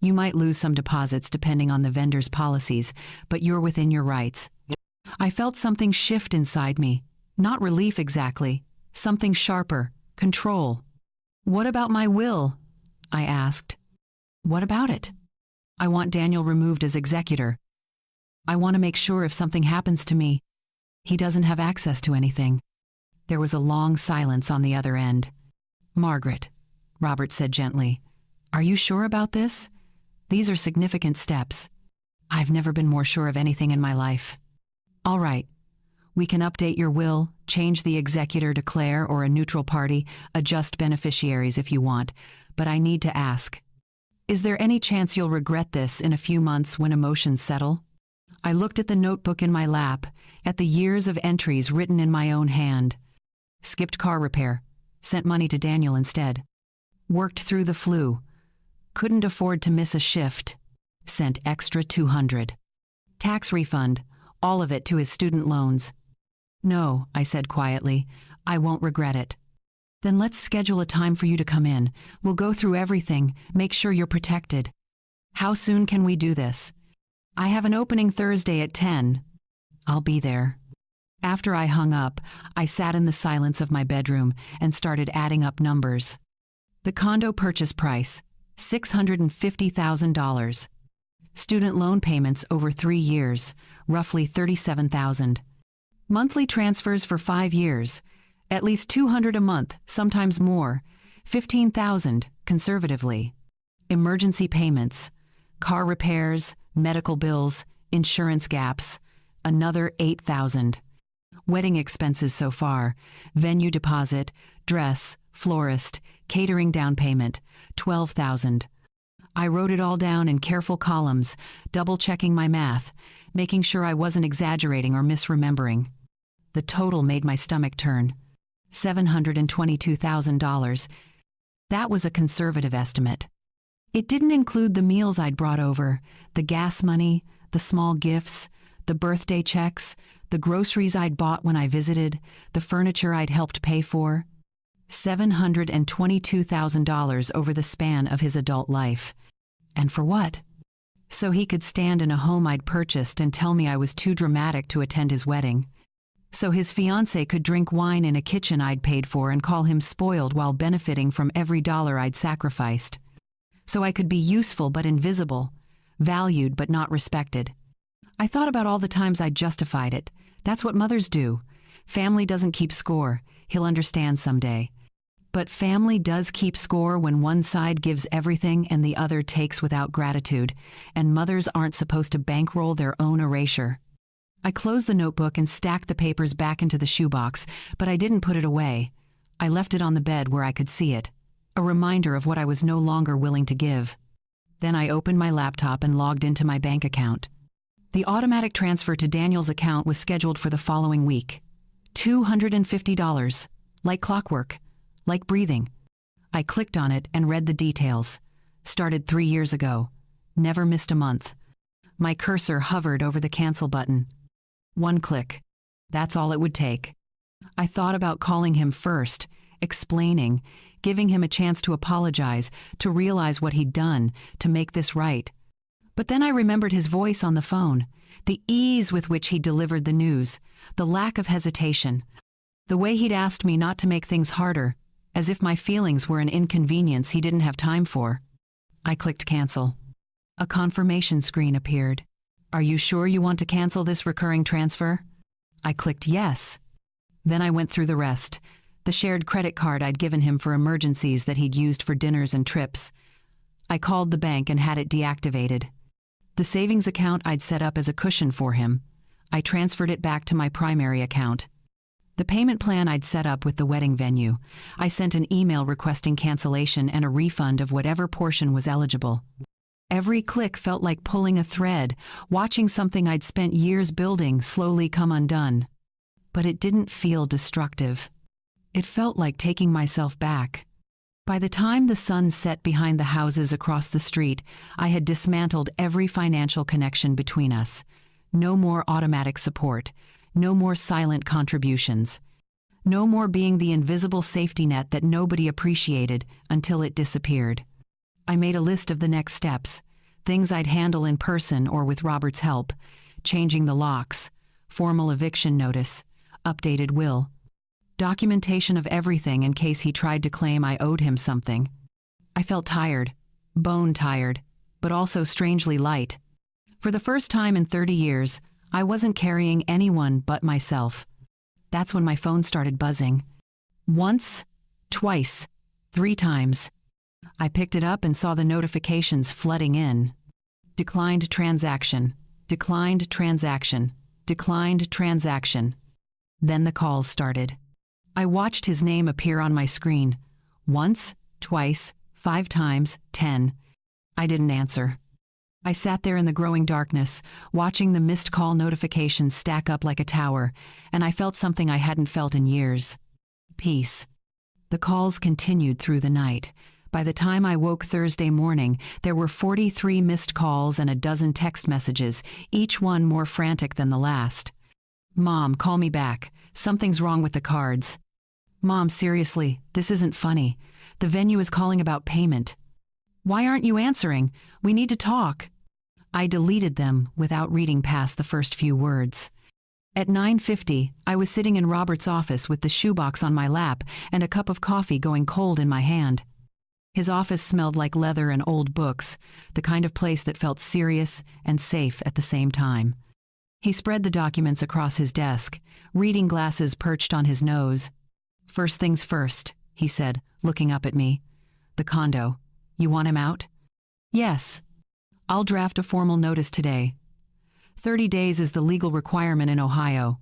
S1: You might lose some deposits depending on the vendor's policies, but you're within your rights. I felt something shift inside me. Not relief exactly. Something sharper. Control. "What about my will?" I asked. "What about it?" "I want Daniel removed as executor. I want to make sure if something happens to me, he doesn't have access to anything." There was a long silence on the other end. "Margaret," Robert said gently, "are you sure about this? These are significant steps. I've never been more sure of anything in my life." "All right. We can update your will, change the executor to Claire or a neutral party, adjust beneficiaries if you want, but I need to ask. Is there any chance you'll regret this in a few months when emotions settle?" I looked at the notebook in my lap, at the years of entries written in my own hand. Skipped car repair, sent money to Daniel instead. Worked through the flu, couldn't afford to miss a shift, sent extra $200. Tax refund, all of it to his student loans. "No," I said quietly, "I won't regret it." "Then let's schedule a time for you to come in. We'll go through everything, make sure you're protected." "How soon can we do this?" "I have an opening Thursday at 10. "I'll be there." After I hung up, I sat in the silence of my bedroom and started adding up numbers. The condo purchase price, $650,000. Student loan payments over 3 years, roughly $37,000. Monthly transfers for 5 years. At least $200 a month, sometimes more. $15,000, conservatively. Emergency payments. Car repairs, medical bills, insurance gaps. Another $8,000. Wedding expenses so far. Venue deposit, dress, florist, catering down payment, $12,000. I wrote it all down in careful columns, double-checking my math, making sure I wasn't exaggerating or misremembering. The total made my stomach turn. $722,000. That was a conservative estimate. It didn't include the meals I'd brought over, the gas money, the small gifts, the birthday checks, the groceries I'd bought when I visited, the furniture I'd helped pay for. $722,000 over the span of his adult life. And for what? So he could stand in a home I'd purchased and tell me I was too dramatic to attend his wedding. So his fiance could drink wine in a kitchen I'd paid for and call him spoiled while benefiting from every dollar I'd sacrificed. So I could be useful but invisible, valued but not respected. I thought about all the times I'd justified it. That's what mothers do. Family doesn't keep score. He'll understand someday. But family does keep score when one side gives everything and the other takes without gratitude, and mothers aren't supposed to bankroll their own erasure. I closed the notebook and stacked the papers back into the shoebox, but I didn't put it away. I left it on the bed where I could see it, a reminder of what I was no longer willing to give. Then I opened my laptop and logged into my bank account. The automatic transfer to Daniel's account was scheduled for the following week. $250, like clockwork, like breathing. I clicked on it and read the details. Started 3 years ago. Never missed a month. My cursor hovered over the cancel button. One click. That's all it would take. I thought about calling him first, explaining, giving him a chance to apologize, to realize what he'd done, to make this right. But then I remembered his voice on the phone, the ease with which he delivered the news, the lack of hesitation, the way he'd asked me not to make things harder, as if my feelings were an inconvenience he didn't have time for. I clicked cancel. A confirmation screen appeared. Are you sure you want to cancel this recurring transfer? I clicked yes. Then I went through the rest. The shared credit card I'd given him for emergencies that he'd used for dinners and trips. I called the bank and had it deactivated. The savings account I'd set up as a cushion for him. I transferred it back to my primary account. The payment plan I'd set up with the wedding venue. I sent an email requesting cancellation and a refund of whatever portion was eligible. Every click felt like pulling a thread, watching something I'd spent years building slowly come undone. But it didn't feel destructive. It felt like taking myself back. By the time the sun set behind the houses across the street, I had dismantled every financial connection between us. No more automatic support. No more silent contributions. No more being the invisible safety net that nobody appreciated until it disappeared. I made a list of the next steps, things I'd handle in person or with Robert's help, changing the locks, formal eviction notice, updated will, documentation of everything in case he tried to claim I owed him something. I felt tired, bone tired, but also strangely light. For the first time in 30 years, I wasn't carrying anyone but myself. That's when my phone started buzzing. Once, twice, 3 times. I picked it up and saw the notifications flooding in. Declined transaction, declined transaction, declined transaction. Then the calls started. I watched his name appear on my screen. Once, twice, 5 times, 10. I didn't answer. I sat there in the growing darkness, watching the missed call notifications stack up like a tower, and I felt something I hadn't felt in years. Peace. The calls continued through the night. By the time I woke Thursday morning, there were 43 missed calls and a dozen text messages, each one more frantic than the last. Mom, call me back. Something's wrong with the cards. Mom, seriously, this isn't funny. The venue is calling about payment. Why aren't you answering? We need to talk. I deleted them without reading past the first few words. At 9:50, I was sitting in Robert's office with the shoebox on my lap and a cup of coffee going cold in my hand. His office smelled like leather and old books, the kind of place that felt serious and safe at the same time. He spread the documents across his desk, reading glasses perched on his nose. "First things first," he said, looking up at me. "The condo. You want him out?" "Yes. I'll draft a formal notice today. 30 days is the legal requirement in Ohio.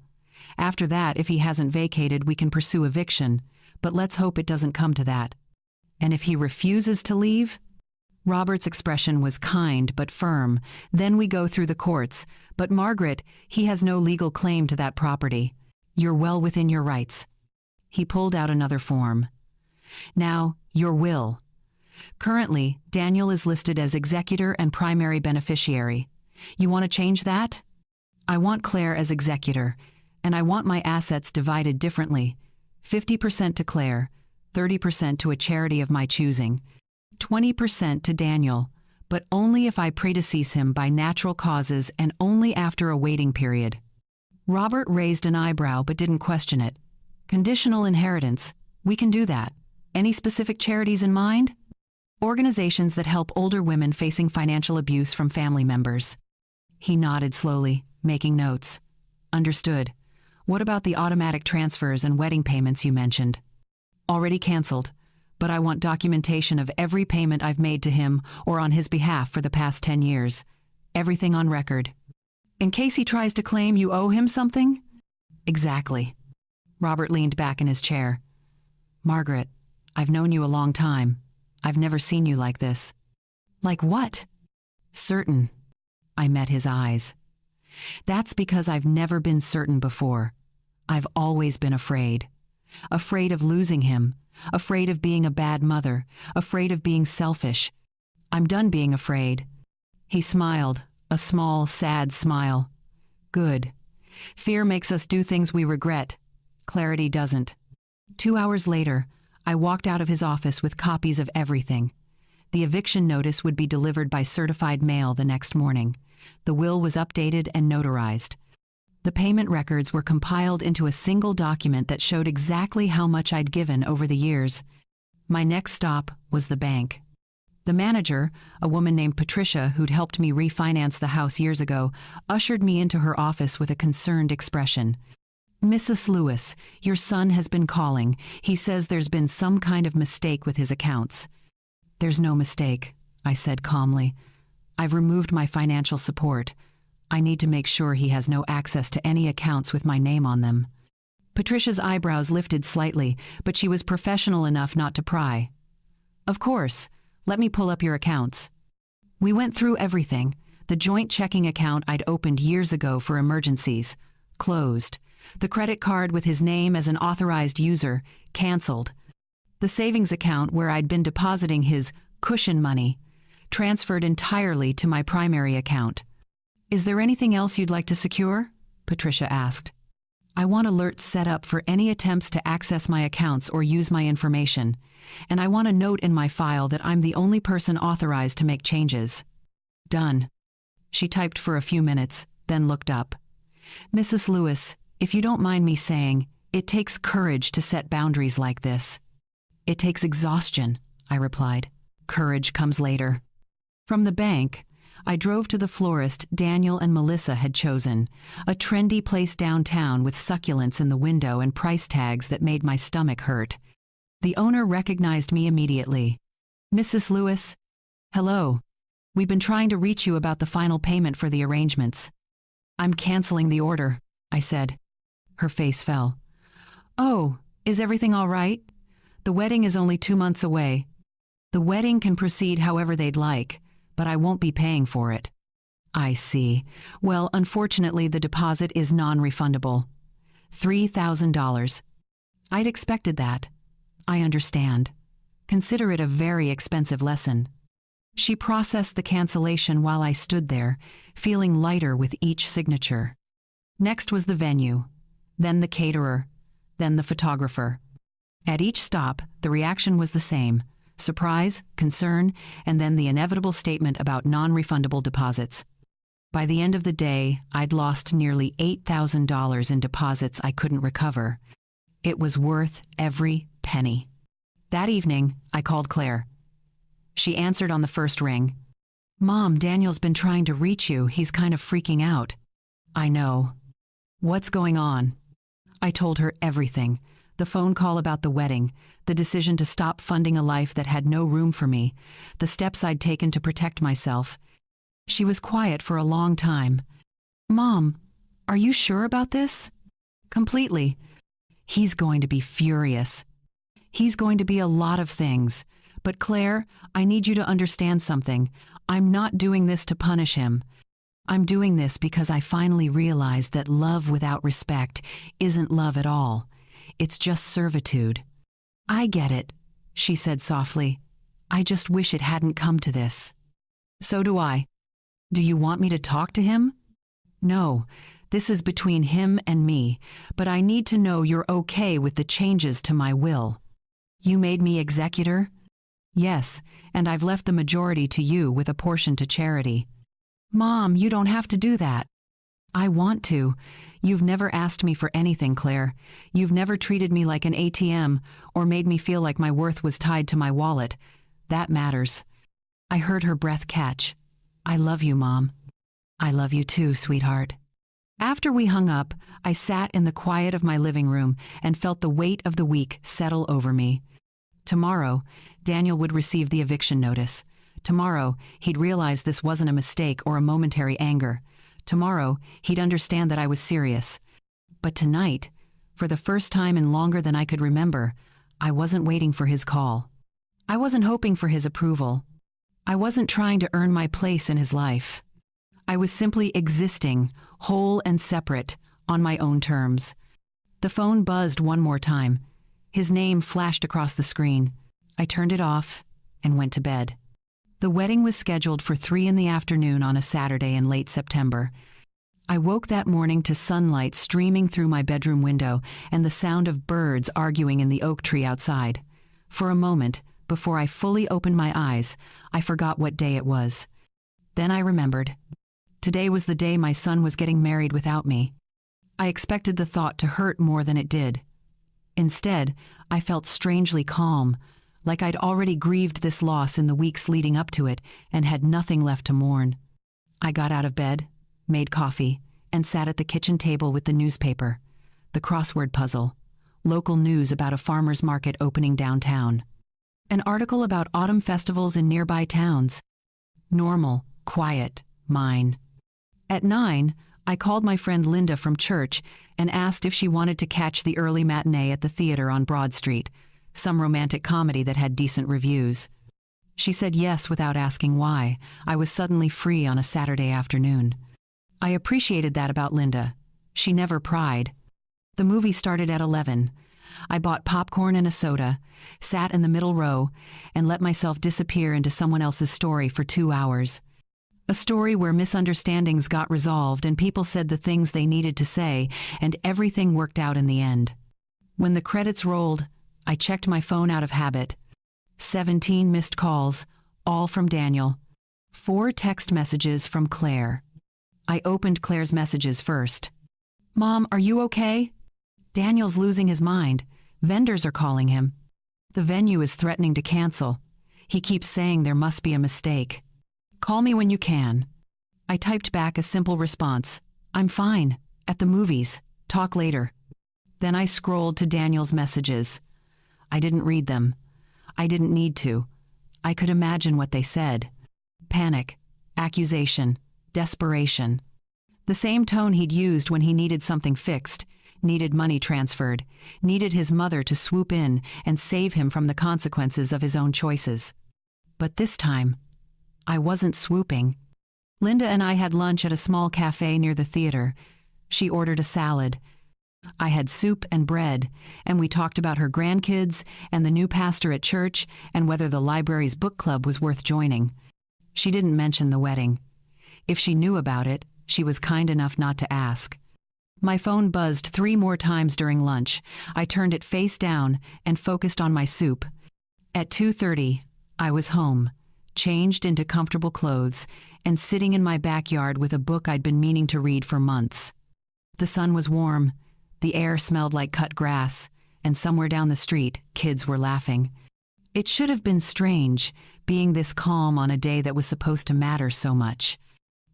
S1: After that, if he hasn't vacated, we can pursue eviction, but let's hope it doesn't come to that." "And if he refuses to leave?" Robert's expression was kind but firm. "Then we go through the courts. But Margaret, he has no legal claim to that property. You're well within your rights." He pulled out another form. "Now, your will. Currently, Daniel is listed as executor and primary beneficiary. You want to change that?" "I want Claire as executor, and I want my assets divided differently. 50% to Claire, 30% to a charity of my choosing, 20% to Daniel, but only if I predecease him by natural causes and only after a waiting period." Robert raised an eyebrow but didn't question it. "Conditional inheritance. We can do that. Any specific charities in mind?" "Organizations that help older women facing financial abuse from family members." He nodded slowly, making notes. "Understood. What about the automatic transfers and wedding payments you mentioned?" "Already canceled, but I want documentation of every payment I've made to him or on his behalf for the past 10 years. Everything on record. In case he tries to claim you owe him something?" "Exactly." Robert leaned back in his chair. "Margaret, I've known you a long time. I've never seen you like this." "Like what?" "Certain." I met his eyes. "That's because I've never been certain before. I've always been afraid. Afraid of losing him. Afraid of being a bad mother. Afraid of being selfish. I'm done being afraid." He smiled, a small, sad smile. "Good. Fear makes us do things we regret. Clarity doesn't." 2 hours later, I walked out of his office with copies of everything. The eviction notice would be delivered by certified mail the next morning. The will was updated and notarized. The payment records were compiled into a single document that showed exactly how much I'd given over the years. My next stop was the bank. The manager, a woman named Patricia who'd helped me refinance the house years ago, ushered me into her office with a concerned expression. "Mrs. Lewis, your son has been calling. He says there's been some kind of mistake with his accounts." "There's no mistake," I said calmly. "I've removed my financial support. I need to make sure he has no access to any accounts with my name on them." Patricia's eyebrows lifted slightly, but she was professional enough not to pry. "Of course. Let me pull up your accounts." We went through everything. The joint checking account I'd opened years ago for emergencies. Closed. The credit card with his name as an authorized user. Canceled. The savings account where I'd been depositing his cushion money. Transferred entirely to my primary account. "Is there anything else you'd like to secure?" Patricia asked. "I want alerts set up for any attempts to access my accounts or use my information, and I want a note in my file that I'm the only person authorized to make changes." "Done." She typed for a few minutes, then looked up. "Mrs. Lewis, if you don't mind me saying, it takes courage to set boundaries like this." "It takes exhaustion," I replied. "Courage comes later." From the bank, I drove to the florist Daniel and Melissa had chosen, a trendy place downtown with succulents in the window and price tags that made my stomach hurt. The owner recognized me immediately. "Mrs. Lewis?" "Hello. We've been trying to reach you about the final payment for the arrangements." "I'm canceling the order," I said. Her face fell. "Oh, is everything all right? The wedding is only 2 months away." "The wedding can proceed however they'd like, but I won't be paying for it." "I see. Well, unfortunately, the deposit is non-refundable. $3,000. I'd expected that. I understand. Consider it a very expensive lesson." She processed the cancellation while I stood there, feeling lighter with each signature. Next was the venue, then the caterer, then the photographer. At each stop, the reaction was the same: surprise, concern, and then the inevitable statement about non-refundable deposits. By the end of the day, I'd lost nearly $8,000 in deposits I couldn't recover. It was worth every penny. That evening, I called Claire. She answered on the first ring. "Mom, Daniel's been trying to reach you. He's kind of freaking out." I know. What's going on? I told her everything. The phone call about the wedding, the decision to stop funding a life that had no room for me, the steps I'd taken to protect myself. She was quiet for a long time. Mom, are you sure about this? Completely. He's going to be furious. He's going to be a lot of things. But Claire, I need you to understand something. I'm not doing this to punish him. I'm doing this because I finally realized that love without respect isn't love at all. It's just servitude. I get it, she said softly. I just wish it hadn't come to this. So do I. Do you want me to talk to him? No, this is between him and me, but I need to know you're okay with the changes to my will. You made me executor? Yes, and I've left the majority to you with a portion to charity. Mom, you don't have to do that. I want to. You've never asked me for anything, Claire. You've never treated me like an ATM or made me feel like my worth was tied to my wallet. That matters. I heard her breath catch. I love you, Mom. I love you too, sweetheart. After we hung up, I sat in the quiet of my living room and felt the weight of the week settle over me. Tomorrow, Daniel would receive the eviction notice. Tomorrow, he'd realize this wasn't a mistake or a momentary anger. Tomorrow, he'd understand that I was serious. But tonight, for the first time in longer than I could remember, I wasn't waiting for his call. I wasn't hoping for his approval. I wasn't trying to earn my place in his life. I was simply existing, whole and separate, on my own terms. The phone buzzed one more time. His name flashed across the screen. I turned it off and went to bed. The wedding was scheduled for 3 p.m. on a Saturday in late September. I woke that morning to sunlight streaming through my bedroom window and the sound of birds arguing in the oak tree outside. For a moment, before I fully opened my eyes, I forgot what day it was. Then I remembered. Today was the day my son was getting married without me. I expected the thought to hurt more than it did. Instead, I felt strangely calm, like I'd already grieved this loss in the weeks leading up to it and had nothing left to mourn. I got out of bed, made coffee, and sat at the kitchen table with the newspaper, the crossword puzzle, local news about a farmer's market opening downtown, an article about autumn festivals in nearby towns. Normal, quiet, mine. At 9, I called my friend Linda from church and asked if she wanted to catch the early matinee at the theater on Broad Street, some romantic comedy that had decent reviews. She said yes without asking why. I was suddenly free on a Saturday afternoon. I appreciated that about Linda. She never pried. The movie started at 11. I bought popcorn and a soda, sat in the middle row, and let myself disappear into someone else's story for 2 hours. A story where misunderstandings got resolved and people said the things they needed to say, and everything worked out in the end. When the credits rolled, I checked my phone out of habit. 17 missed calls, all from Daniel. 4 text messages from Claire. I opened Claire's messages first. Mom, are you okay? Daniel's losing his mind. Vendors are calling him. The venue is threatening to cancel. He keeps saying there must be a mistake. Call me when you can. I typed back a simple response. I'm fine. At the movies. Talk later. Then I scrolled to Daniel's messages. I didn't read them. I didn't need to. I could imagine what they said. Panic, accusation, desperation. The same tone he'd used when he needed something fixed, needed money transferred, needed his mother to swoop in and save him from the consequences of his own choices. But this time, I wasn't swooping. Linda and I had lunch at a small cafe near the theater. She ordered a salad. I had soup and bread, and we talked about her grandkids and the new pastor at church and whether the library's book club was worth joining. She didn't mention the wedding. If she knew about it, she was kind enough not to ask. My phone buzzed 3 more times during lunch. I turned it face down and focused on my soup. At 2:30, I was home, changed into comfortable clothes, and sitting in my backyard with a book I'd been meaning to read for months. The sun was warm. The air smelled like cut grass, and somewhere down the street, kids were laughing. It should have been strange, being this calm on a day that was supposed to matter so much.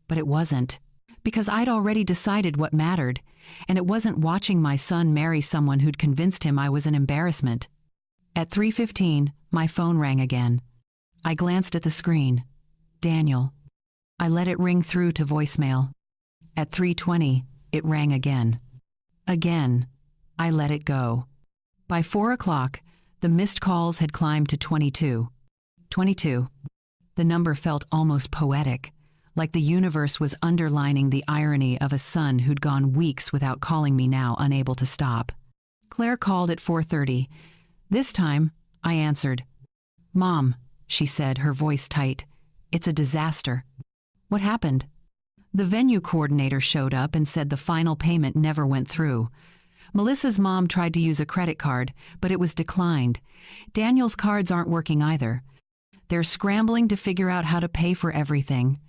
S1: But it wasn't. because I'd already decided what mattered, and it wasn't watching my son marry someone who'd convinced him I was an embarrassment. At 3:15, my phone rang again. I glanced at the screen. Daniel. I let it ring through to voicemail. At 3:20, it rang again. Again. I let it go. By 4 o'clock, the missed calls had climbed to 22. 22. The number felt almost poetic, like the universe was underlining the irony of a son who'd gone weeks without calling me, now unable to stop. Claire called at 4:30. This time, I answered. "Mom," she said, her voice tight. "It's a disaster." "What happened?" "The venue coordinator showed up and said the final payment never went through. Melissa's mom tried to use a credit card, but it was declined. Daniel's cards aren't working either. They're scrambling to figure out how to pay for everything.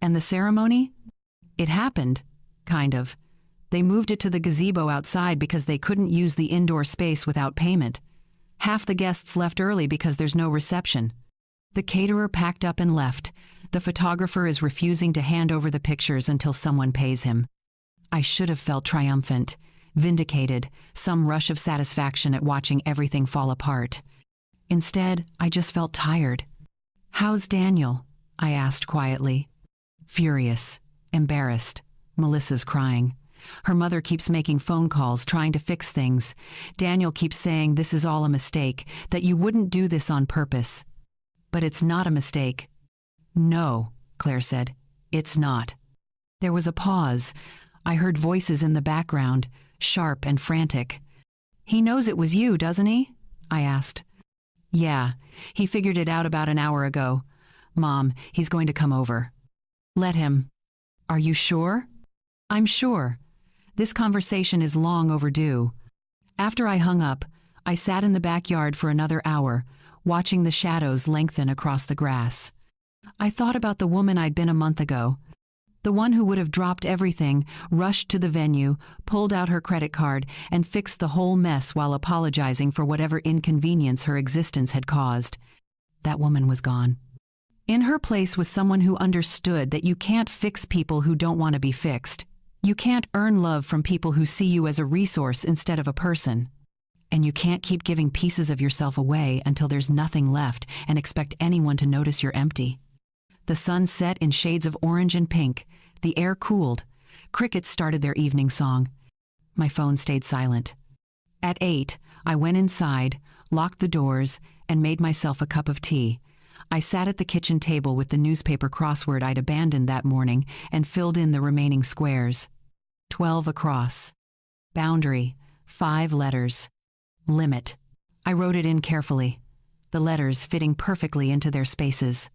S1: And the ceremony? It happened, kind of. They moved it to the gazebo outside because they couldn't use the indoor space without payment. Half the guests left early because there's no reception. The caterer packed up and left. The photographer is refusing to hand over the pictures until someone pays him." I should have felt triumphant, vindicated, some rush of satisfaction at watching everything fall apart. Instead, I just felt tired. "How's Daniel?" I asked quietly. "Furious, embarrassed. Melissa's crying. Her mother keeps making phone calls, trying to fix things. Daniel keeps saying this is all a mistake, that you wouldn't do this on purpose. But it's not a mistake." "No," Claire said. "It's not." There was a pause. I heard voices in the background, sharp and frantic. "He knows it was you, doesn't he?" I asked. "Yeah, he figured it out about an hour ago. Mom, he's going to come over." "Let him." "Are you sure?" "I'm sure. This conversation is long overdue." After I hung up, I sat in the backyard for another hour, watching the shadows lengthen across the grass. I thought about the woman I'd been a month ago. The one who would have dropped everything, rushed to the venue, pulled out her credit card, and fixed the whole mess while apologizing for whatever inconvenience her existence had caused. That woman was gone. In her place was someone who understood that you can't fix people who don't want to be fixed. You can't earn love from people who see you as a resource instead of a person. And you can't keep giving pieces of yourself away until there's nothing left and expect anyone to notice you're empty. The sun set in shades of orange and pink. The air cooled. Crickets started their evening song. My phone stayed silent. At 8, I went inside, locked the doors, and made myself a cup of tea. I sat at the kitchen table with the newspaper crossword I'd abandoned that morning and filled in the remaining squares. 12 across. Boundary, 5 letters. Limit. I wrote it in carefully, the letters fitting perfectly into their spaces.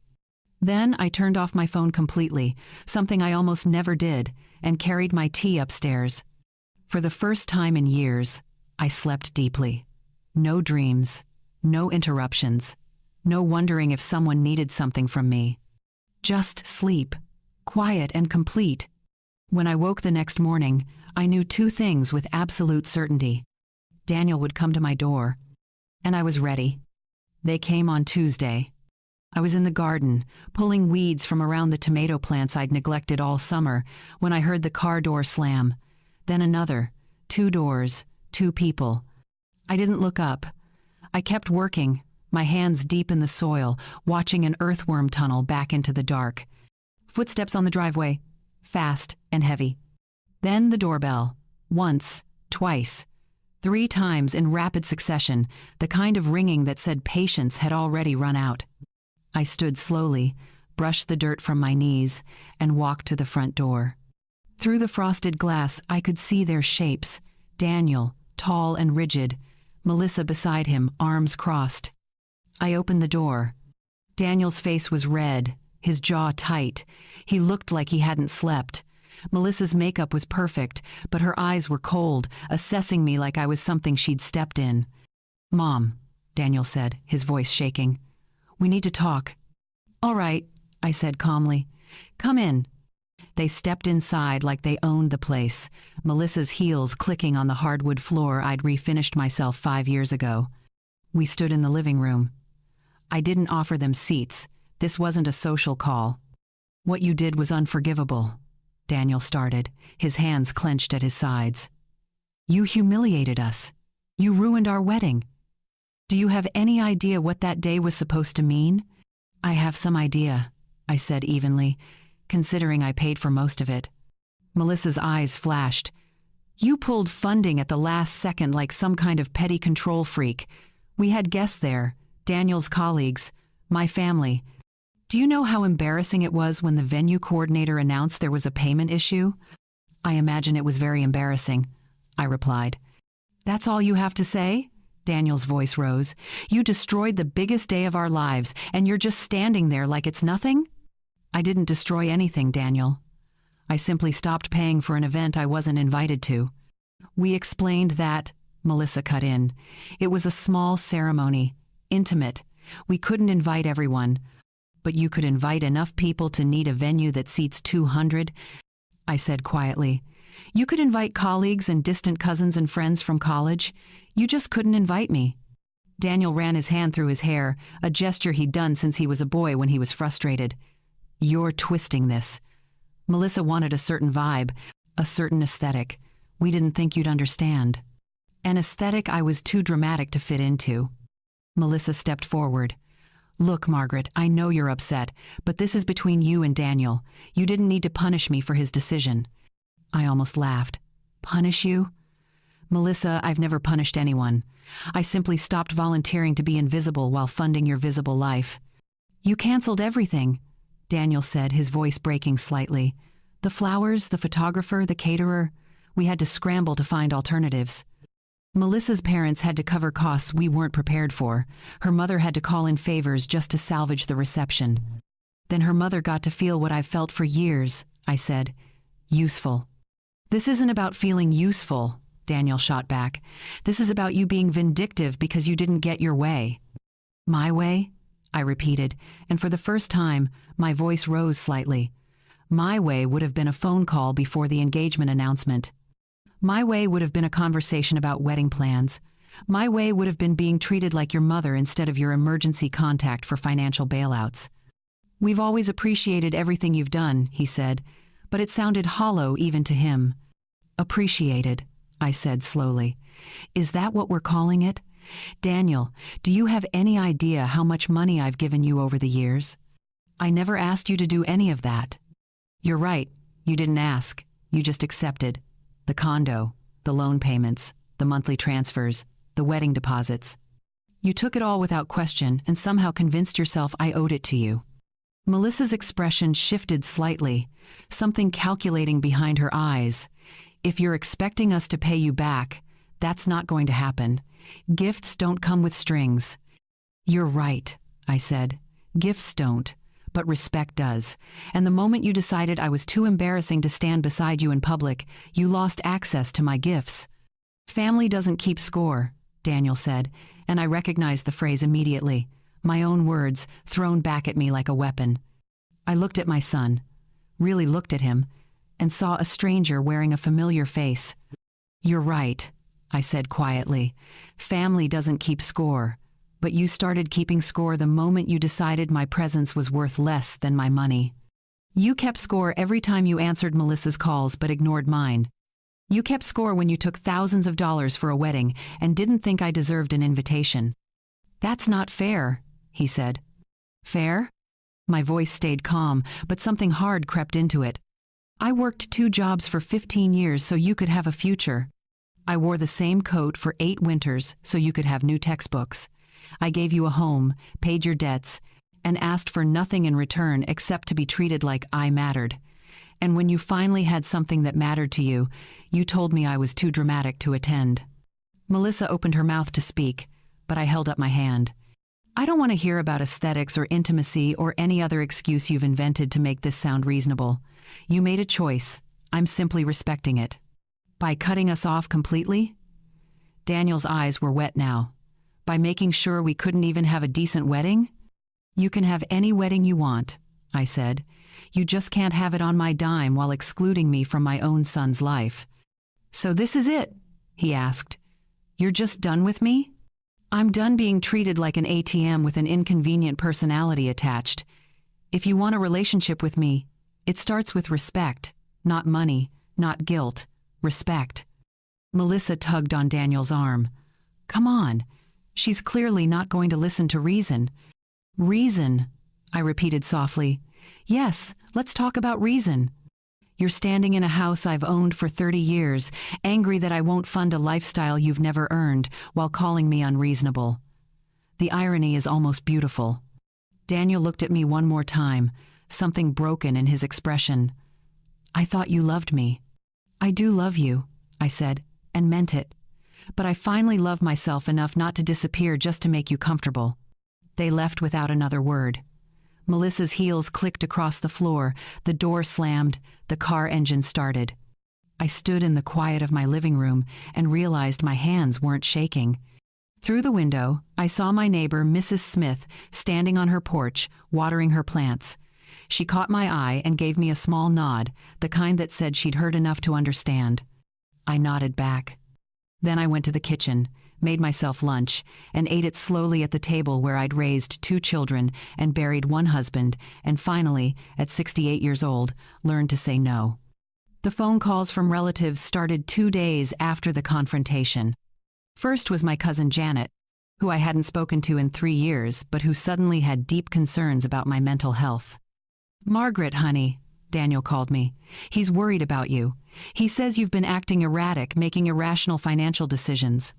S1: Then I turned off my phone completely, something I almost never did, and carried my tea upstairs. For the first time in years, I slept deeply. No dreams, no interruptions, no wondering if someone needed something from me. Just sleep, quiet and complete. When I woke the next morning, I knew 2 things with absolute certainty. Daniel would come to my door, and I was ready. They came on Tuesday. I was in the garden, pulling weeds from around the tomato plants I'd neglected all summer, when I heard the car door slam. Then another, 2 doors, 2 people. I didn't look up. I kept working, my hands deep in the soil, watching an earthworm tunnel back into the dark. Footsteps on the driveway, fast and heavy. Then the doorbell, once, twice, 3 times in rapid succession, the kind of ringing that said patience had already run out. I stood slowly, brushed the dirt from my knees, and walked to the front door. Through the frosted glass, I could see their shapes. Daniel, tall and rigid. Melissa beside him, arms crossed. I opened the door. Daniel's face was red, his jaw tight. He looked like he hadn't slept. Melissa's makeup was perfect, but her eyes were cold, assessing me like I was something she'd stepped in. "Mom," Daniel said, his voice shaking. "We need to talk." "All right," I said calmly. "Come in." They stepped inside like they owned the place, Melissa's heels clicking on the hardwood floor I'd refinished myself 5 years ago. We stood in the living room. I didn't offer them seats. This wasn't a social call. "What you did was unforgivable," Daniel started, his hands clenched at his sides. You humiliated us. You ruined our wedding. Do you have any idea what that day was supposed to mean? I have some idea, I said evenly, considering I paid for most of it. Melissa's eyes flashed. You pulled funding at the last second like some kind of petty control freak. We had guests there, Daniel's colleagues, my family. Do you know how embarrassing it was when the venue coordinator announced there was a payment issue? I imagine it was very embarrassing, I replied. That's all you have to say? Daniel's voice rose. You destroyed the biggest day of our lives, and you're just standing there like it's nothing? I didn't destroy anything, Daniel. I simply stopped paying for an event I wasn't invited to. We explained that, Melissa cut in. It was a small ceremony, intimate. We couldn't invite everyone. But you could invite enough people to need a venue that seats 200, I said quietly. You could invite colleagues and distant cousins and friends from college. You just couldn't invite me. Daniel ran his hand through his hair, a gesture he'd done since he was a boy when he was frustrated. You're twisting this. Melissa wanted a certain vibe, a certain aesthetic. We didn't think you'd understand. An aesthetic I was too dramatic to fit into. Melissa stepped forward. Look, Margaret, I know you're upset, but this is between you and Daniel. You didn't need to punish me for his decision. I almost laughed. Punish you? Melissa, I've never punished anyone. I simply stopped volunteering to be invisible while funding your visible life. You canceled everything, Daniel said, his voice breaking slightly. The flowers, the photographer, the caterer. We had to scramble to find alternatives. Melissa's parents had to cover costs we weren't prepared for. Her mother had to call in favors just to salvage the reception. Then her mother got to feel what I've felt for years, I said. Useful. This isn't about feeling useful, Daniel shot back. This is about you being vindictive because you didn't get your way. My way? I repeated, and for the first time, my voice rose slightly. My way would have been a phone call before the engagement announcement. My way would have been a conversation about wedding plans. My way would have been being treated like your mother instead of your emergency contact for financial bailouts. We've always appreciated everything you've done, he said, but it sounded hollow even to him. Appreciated, I said slowly. Is that what we're calling it? Daniel, do you have any idea how much money I've given you over the years? I never asked you to do any of that. You're right, you didn't ask, you just accepted. The condo, the loan payments, the monthly transfers, the wedding deposits. You took it all without question and somehow convinced yourself I owed it to you. Melissa's expression shifted slightly, something calculating behind her eyes. If you're expecting us to pay you back, that's not going to happen. Gifts don't come with strings. You're right, I said. Gifts don't. But respect does. And the moment you decided I was too embarrassing to stand beside you in public, you lost access to my gifts. Family doesn't keep score, Daniel said, and I recognized the phrase immediately, my own words thrown back at me like a weapon. I looked at my son, really looked at him, and saw a stranger wearing a familiar face. You're right, I said quietly. Family doesn't keep score. But you started keeping score the moment you decided my presence was worth less than my money. You kept score every time you answered Melissa's calls but ignored mine. You kept score when you took thousands of dollars for a wedding and didn't think I deserved an invitation. That's not fair, he said. Fair? My voice stayed calm, but something hard crept into it. I worked 2 jobs for 15 years so you could have a future. I wore the same coat for 8 winters so you could have new textbooks. I gave you a home, paid your debts, and asked for nothing in return except to be treated like I mattered. And when you finally had something that mattered to you, you told me I was too dramatic to attend. Melissa opened her mouth to speak, but I held up my hand. I don't want to hear about aesthetics or intimacy or any other excuse you've invented to make this sound reasonable. You made a choice. I'm simply respecting it. By cutting us off completely? Daniel's eyes were wet now. By making sure we couldn't even have a decent wedding? You can have any wedding you want, I said. You just can't have it on my dime while excluding me from my own son's life. So this is it? He asked. You're just done with me? I'm done being treated like an ATM with an inconvenient personality attached. If you want a relationship with me, it starts with respect, Not money, not guilt, respect. Melissa tugged on Daniel's arm. Come on. She's clearly not going to listen to reason. Reason, I repeated softly. Yes, let's talk about reason. You're standing in a house I've owned for 30 years, angry that I won't fund a lifestyle you've never earned, while calling me unreasonable. The irony is almost beautiful. Daniel looked at me one more time, something broken in his expression. I thought you loved me. I do love you, I said, and meant it. But I finally love myself enough not to disappear just to make you comfortable. They left without another word. Melissa's heels clicked across the floor, the door slammed, the car engine started. I stood in the quiet of my living room and realized my hands weren't shaking. Through the window, I saw my neighbor, Mrs. Smith, standing on her porch, watering her plants. She caught my eye and gave me a small nod, the kind that said she'd heard enough to understand. I nodded back. Then I went to the kitchen, made myself lunch, and ate it slowly at the table where I'd raised 2 children and buried 1 husband, and finally, at 68 years old, learned to say no. The phone calls from relatives started 2 days after the confrontation. First was my cousin Janet, who I hadn't spoken to in 3 years, but who suddenly had deep concerns about my mental health. Margaret, honey, Daniel called me. He's worried about you. He says you've been acting erratic, making irrational financial decisions.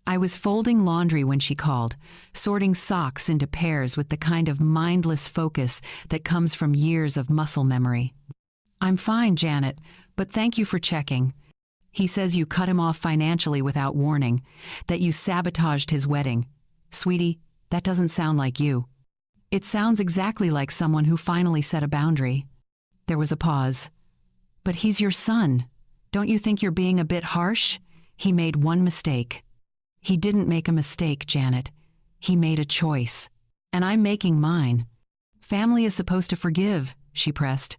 S1: I was folding laundry when she called, sorting socks into pairs with the kind of mindless focus that comes from years of muscle memory. I'm fine, Janet, but thank you for checking. He says you cut him off financially without warning, that you sabotaged his wedding. Sweetie, that doesn't sound like you. It sounds exactly like someone who finally set a boundary. There was a pause. But he's your son. Don't you think you're being a bit harsh? He made one mistake. He didn't make a mistake, Janet. He made a choice. And I'm making mine. Family is supposed to forgive, she pressed.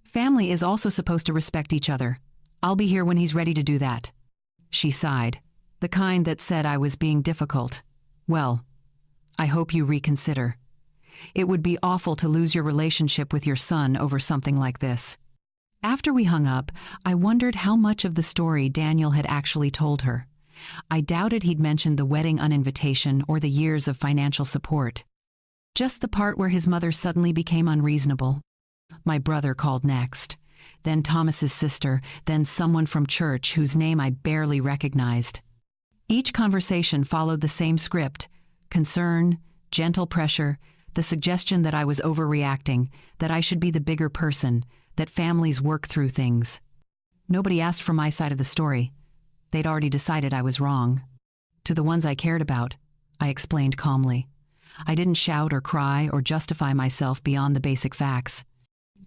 S1: Family is also supposed to respect each other. I'll be here when he's ready to do that. She sighed, the kind that said I was being difficult. Well, I hope you reconsider. It would be awful to lose your relationship with your son over something like this. After we hung up, I wondered how much of the story Daniel had actually told her. I doubted he'd mentioned the wedding uninvitation or the years of financial support. Just the part where his mother suddenly became unreasonable. My brother called next. Then Thomas's sister, then someone from church whose name I barely recognized. Each conversation followed the same script: concern, gentle pressure, the suggestion that I was overreacting, that I should be the bigger person, that families work through things. Nobody asked for my side of the story. They'd already decided I was wrong. To the ones I cared about, I explained calmly. I didn't shout or cry or justify myself beyond the basic facts.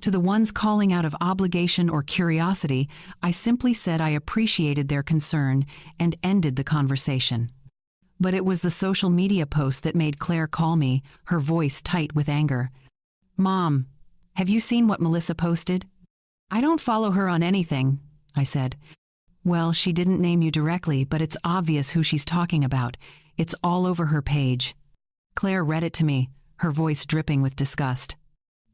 S1: To the ones calling out of obligation or curiosity, I simply said I appreciated their concern and ended the conversation. But it was the social media post that made Claire call me, her voice tight with anger. Mom, have you seen what Melissa posted? I don't follow her on anything, I said. Well, she didn't name you directly, but it's obvious who she's talking about. It's all over her page. Claire read it to me, her voice dripping with disgust.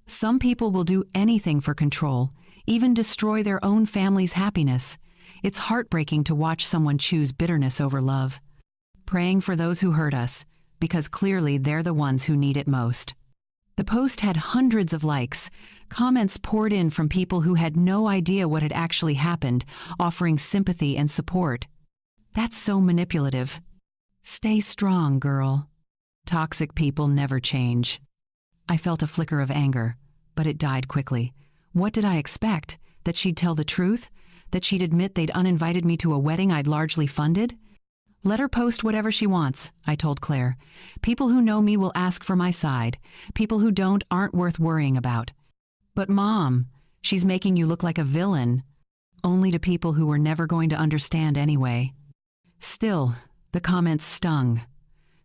S1: Some people will do anything for control, even destroy their own family's happiness. It's heartbreaking to watch someone choose bitterness over love. Praying for those who hurt us, because clearly they're the ones who need it most. The post had hundreds of likes. Comments poured in from people who had no idea what had actually happened, offering sympathy and support. That's so manipulative. Stay strong, girl. Toxic people never change. I felt a flicker of anger, but it died quickly. What did I expect? That she'd tell the truth? That she'd admit they'd uninvited me to a wedding I'd largely funded? Let her post whatever she wants, I told Claire. People who know me will ask for my side. People who don't aren't worth worrying about. But Mom, she's making you look like a villain. Only to people who were never going to understand anyway. Still, the comments stung.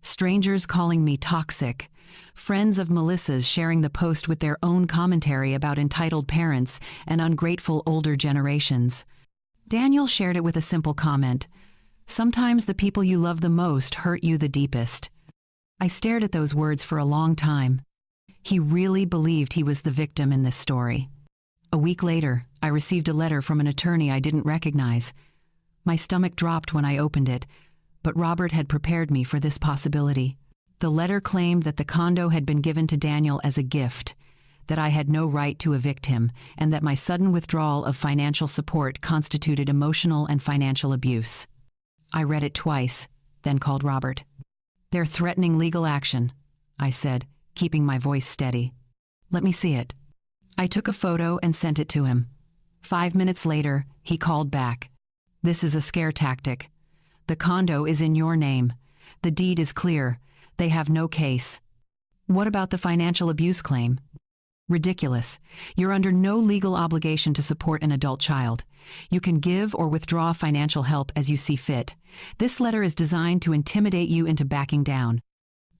S1: Strangers calling me toxic. Friends of Melissa's sharing the post with their own commentary about entitled parents and ungrateful older generations. Daniel shared it with a simple comment. Sometimes the people you love the most hurt you the deepest. I stared at those words for a long time. He really believed he was the victim in this story. A week later, I received a letter from an attorney I didn't recognize. My stomach dropped when I opened it, but Robert had prepared me for this possibility. The letter claimed that the condo had been given to Daniel as a gift, that I had no right to evict him, and that my sudden withdrawal of financial support constituted emotional and financial abuse. I read it twice, then called Robert. "They're threatening legal action," I said, keeping my voice steady. "Let me see it." I took a photo and sent it to him. 5 minutes later, he called back. "This is a scare tactic. The condo is in your name. The deed is clear. They have no case." "What about the financial abuse claim?" "Ridiculous. You're under no legal obligation to support an adult child. You can give or withdraw financial help as you see fit. This letter is designed to intimidate you into backing down."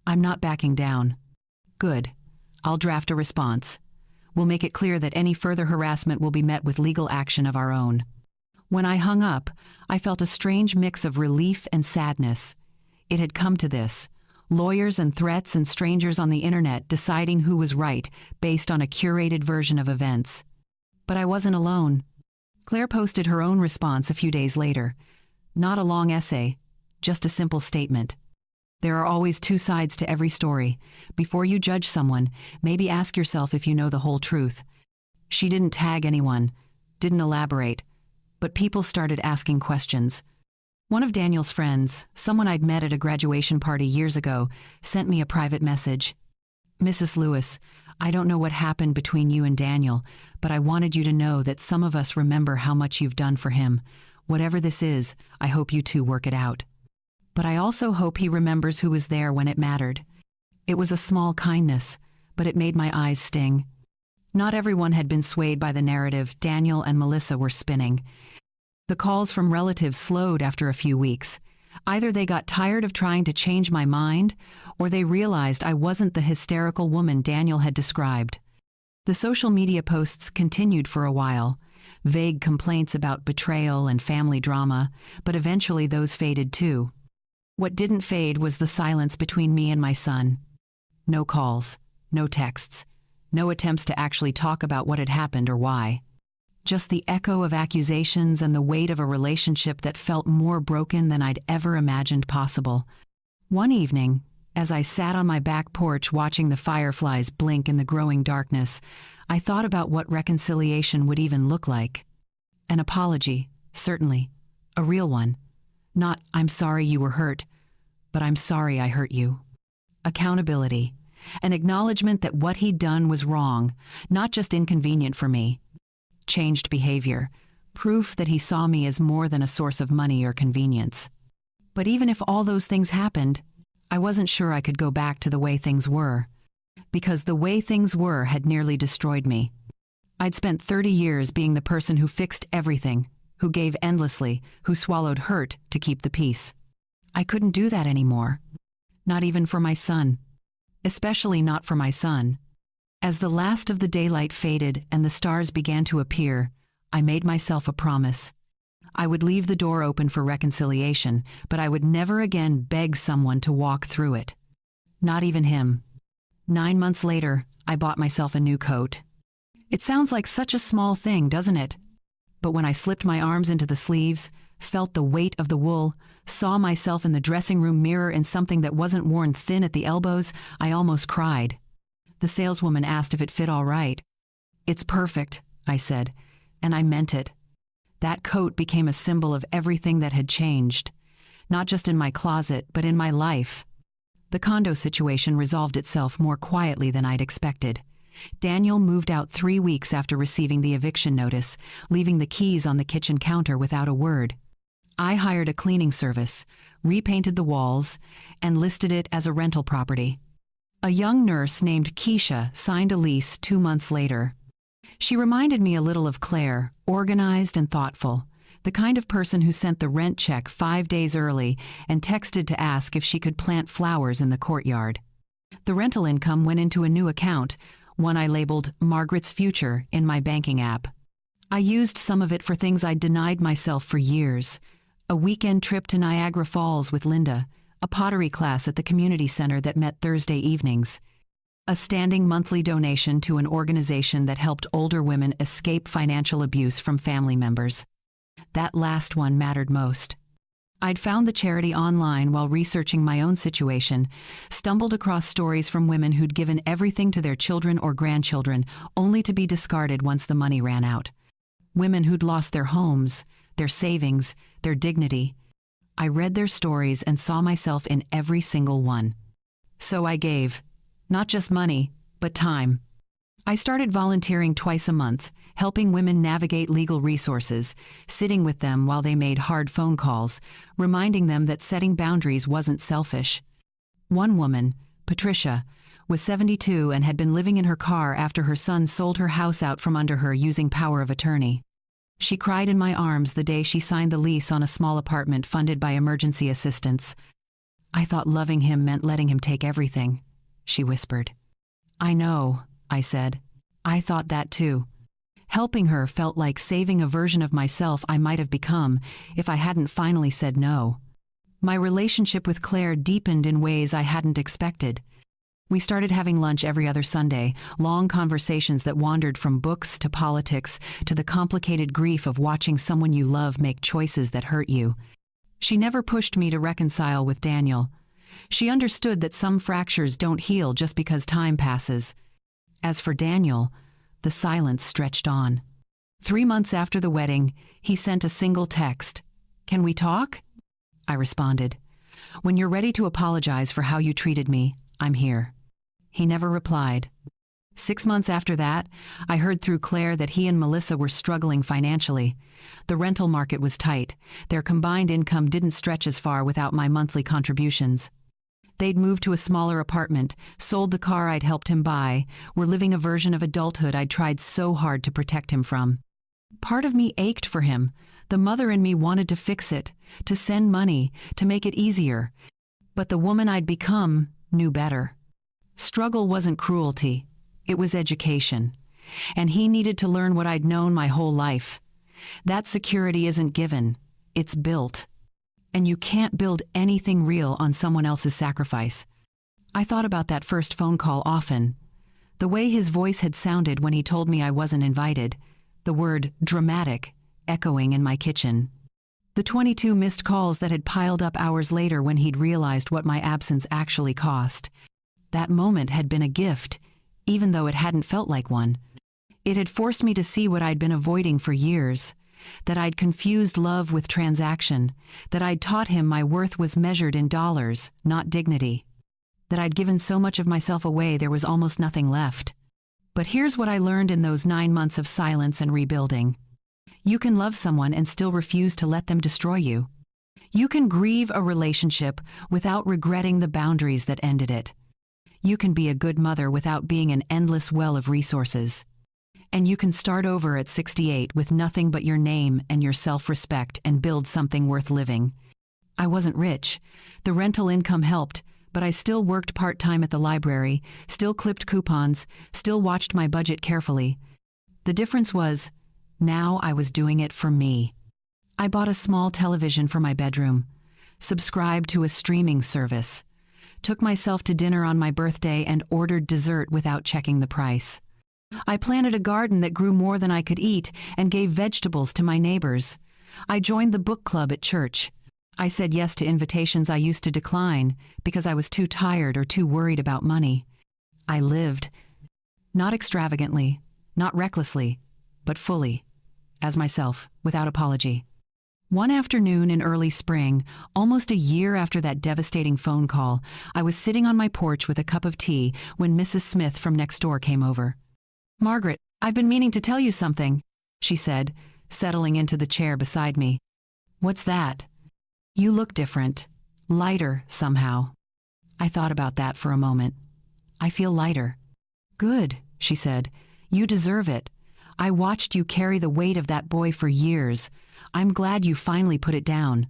S1: "I'm not backing down." "Good. I'll draft a response. We'll make it clear that any further harassment will be met with legal action of our own." When I hung up, I felt a strange mix of relief and sadness. It had come to this: lawyers and threats and strangers on the internet deciding who was right based on a curated version of events. But I wasn't alone. Claire posted her own response a few days later. Not a long essay, just a simple statement. There are always two sides to every story. Before you judge someone, maybe ask yourself if you know the whole truth. She didn't tag anyone, didn't elaborate, but people started asking questions. One of Daniel's friends, someone I'd met at a graduation party years ago, sent me a private message. "Mrs. Lewis, I don't know what happened between you and Daniel, but I wanted you to know that some of us remember how much you've done for him. Whatever this is, I hope you two work it out. But I also hope he remembers who was there when it mattered." It was a small kindness, but it made my eyes sting. Not everyone had been swayed by the narrative Daniel and Melissa were spinning. The calls from relatives slowed after a few weeks. Either they got tired of trying to change my mind, or they realized I wasn't the hysterical woman Daniel had described. The social media posts continued for a while, vague complaints about betrayal and family drama, but eventually those faded too. What didn't fade was the silence between me and my son. No calls, no texts, no attempts to actually talk about what had happened or why. Just the echo of accusations and the weight of a relationship that felt more broken than I'd ever imagined possible. One evening, as I sat on my back porch watching the fireflies blink in the growing darkness, I thought about what reconciliation would even look like. An apology, certainly, a real one. Not, "I'm sorry you were hurt," but "I'm sorry I hurt you." Accountability, an acknowledgement that what he'd done was wrong, not just inconvenient for me. Changed behavior, proof that he saw me as more than a source of money or convenience. But even if all those things happened, I wasn't sure I could go back to the way things were. Because the way things were had nearly destroyed me. I'd spent 30 years being the person who fixed everything, who gave endlessly, who swallowed hurt to keep the peace. I couldn't do that anymore. Not even for my son. Especially not for my son. As the last of the daylight faded and the stars began to appear, I made myself a promise. I would leave the door open for reconciliation, but I would never again beg someone to walk through it. Not even him. 9 months later, I bought myself a new coat. It sounds like such a small thing, doesn't it? But when I slipped my arms into the sleeves, felt the weight of the wool, saw myself in the dressing room mirror in something that wasn't worn thin at the elbows, I almost cried. The saleswoman asked if it fit all right. "It's perfect," I said, and I meant it. That coat became a symbol of everything that had changed, not just in my closet, but in my life. The condo situation resolved itself more quietly than I'd expected. Daniel moved out 3 weeks after receiving the eviction notice, leaving the keys on the kitchen counter without a word. I hired a cleaning service, repainted the walls, and listed it as a rental property. A young nurse named Keisha signed a lease 2 months later. She reminded me a little of Claire, organized and thoughtful, the kind of person who sent the rent check 5 days early and texted to ask if she could plant flowers in the courtyard. The rental income went into a new account, one I labeled Margaret's Future in my banking app. I used some of it for things I'd denied myself for years. A weekend trip to Niagara Falls with Linda, a pottery class at the community center that met Thursday evenings, a standing monthly donation to an organization that helped older women escape financial abuse from family members. That last one mattered most. I'd found the charity online while researching my own situation, stumbled across stories from women who'd given everything to their children or grandchildren only to be discarded once the money ran out. Women who'd lost their homes, their savings, their dignity. I read their stories and saw myself in every single one. So I gave. Not just money, but time. I started volunteering twice a month, helping women navigate legal resources, sitting with them while they made hard phone calls, reminding them that setting boundaries wasn't selfish. One woman, Patricia, was 72 and had been living in her car after her son sold her house out from under her using power of attorney. She cried in my arms the day she signed the lease on a small apartment funded by emergency assistance. "I thought loving him meant letting him take everything," she whispered. "I know," I said. "I thought that too." Helping her felt like saving a version of myself I might have become if I hadn't finally said no. My relationship with Claire deepened in ways I hadn't expected. We started having lunch every other Sunday, long conversations that wandered from books to politics to the complicated grief of watching someone you love make choices that hurt you. She never pushed me to reconcile with Daniel. She understood that some fractures don't heal just because time passes. As for Daniel, the silence stretched on. 3 months after the wedding, he sent a single text. "Can we talk?" I responded. "When you're ready to apologize for how you treated me, I'm here." He never replied. 6 months after that, I heard through Claire that he and Melissa were struggling financially. The rental market was tight. Their combined income didn't stretch as far without my monthly contributions. They'd moved to a smaller apartment, sold the car I'd helped him buy, were living a version of adulthood I'd tried so hard to protect him from. Part of me ached for him. The mother in me wanted to fix it, to send money, to make it easier. But the woman I'd become knew better. Struggle wasn't cruelty. It was education. And he needed to learn what I'd known my whole life. That security isn't given. It's built. And you can't build anything real on someone else's sacrifice. I thought about that first phone call often. The way his voice had sounded when he told me I wasn't invited. The word dramatic echoing in my kitchen. The 22 missed calls that had piled up hours later when he'd realized what my absence actually cost. That moment had been a gift, even though it hadn't felt like one. It had forced me to see what I'd been avoiding for years. That I'd confused love with transaction, that I'd taught him my worth was measured in dollars, not dignity, that I'd given so much of myself away there was almost nothing left. But here's what I learned in those 9 months of silence and rebuilding. You can love someone and still refuse to let them destroy you. You can grieve a relationship without regretting the boundaries that ended it. You can be a good mother without being an endless well of resources. And you can start over at 68 with nothing but your name and your self-respect and build something worth living. I wasn't rich. The rental income helped, but I still worked part-time at the library, still clipped coupons, still watched my budget carefully. The difference was, now I was doing it for me. I bought a small television for my bedroom, subscribed to a streaming service, took myself to dinner on my birthday and ordered dessert without checking the price. I planted a garden that grew more than I could eat and gave vegetables to my neighbors. I joined the book club at church. I said yes to invitations I used to decline because I was too tired or too worried about money. I lived. Not extravagantly, not recklessly, but fully, as myself, without apology. One afternoon in early spring, almost a year after that devastating phone call, I was sitting on my porch with a cup of tea when Mrs. Smith from next door came over. "Margaret, I've been meaning to tell you something," she said, settling into the chair beside me. "What's that?" "You look different. Lighter, somehow." I thought about that for a moment. "I feel lighter." "Good," she said. "You deserve it. I watched you carry the weight of that boy for years. I'm glad you finally put it down."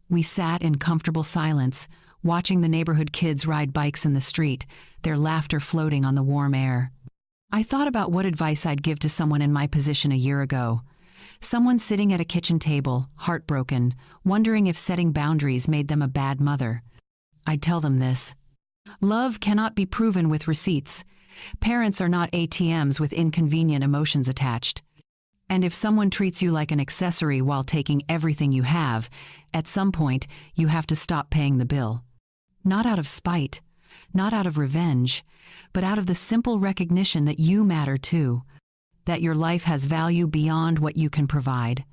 S1: We sat in comfortable silence, watching the neighborhood kids ride bikes in the street, their laughter floating on the warm air. I thought about what advice I'd give to someone in my position a year ago. Someone sitting at a kitchen table, heartbroken, wondering if setting boundaries made them a bad mother. I'd tell them this: Love cannot be proven with receipts. Parents are not ATMs with inconvenient emotions attached. And if someone treats you like an accessory while taking everything you have, at some point you have to stop paying the bill. Not out of spite, not out of revenge, but out of the simple recognition that you matter too, that your life has value beyond what you can provide.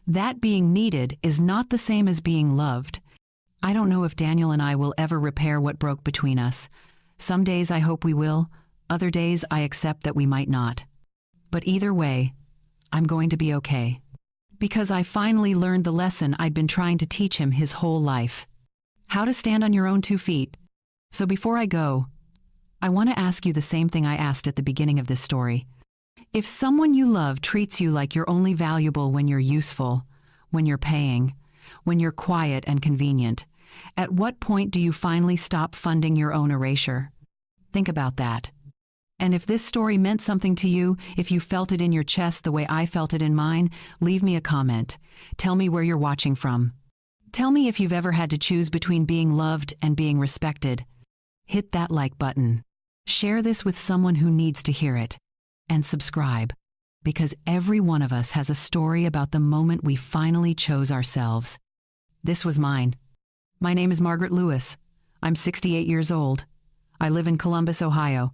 S1: That being needed is not the same as being loved. I don't know if Daniel and I will ever repair what broke between us. Some days I hope we will, other days I accept that we might not. But either way, I'm going to be okay. Because I finally learned the lesson I'd been trying to teach him his whole life. How to stand on your own 2 feet. So before I go, I want to ask you the same thing I asked at the beginning of this story. If someone you love treats you like you're only valuable when you're useful, when you're paying, when you're quiet and convenient, at what point do you finally stop funding your own erasure? Think about that. And if this story meant something to you, if you felt it in your chest the way I felt it in mine, leave me a comment. Tell me where you're watching from. Tell me if you've ever had to choose between being loved and being respected. Hit that like button. Share this with someone who needs to hear it. And subscribe, because every one of us has a story about the moment we finally chose ourselves. This was mine. My name is Margaret Lewis. I'm 68 years old. I live in Columbus, Ohio.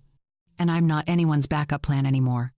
S1: And I'm not anyone's backup plan anymore.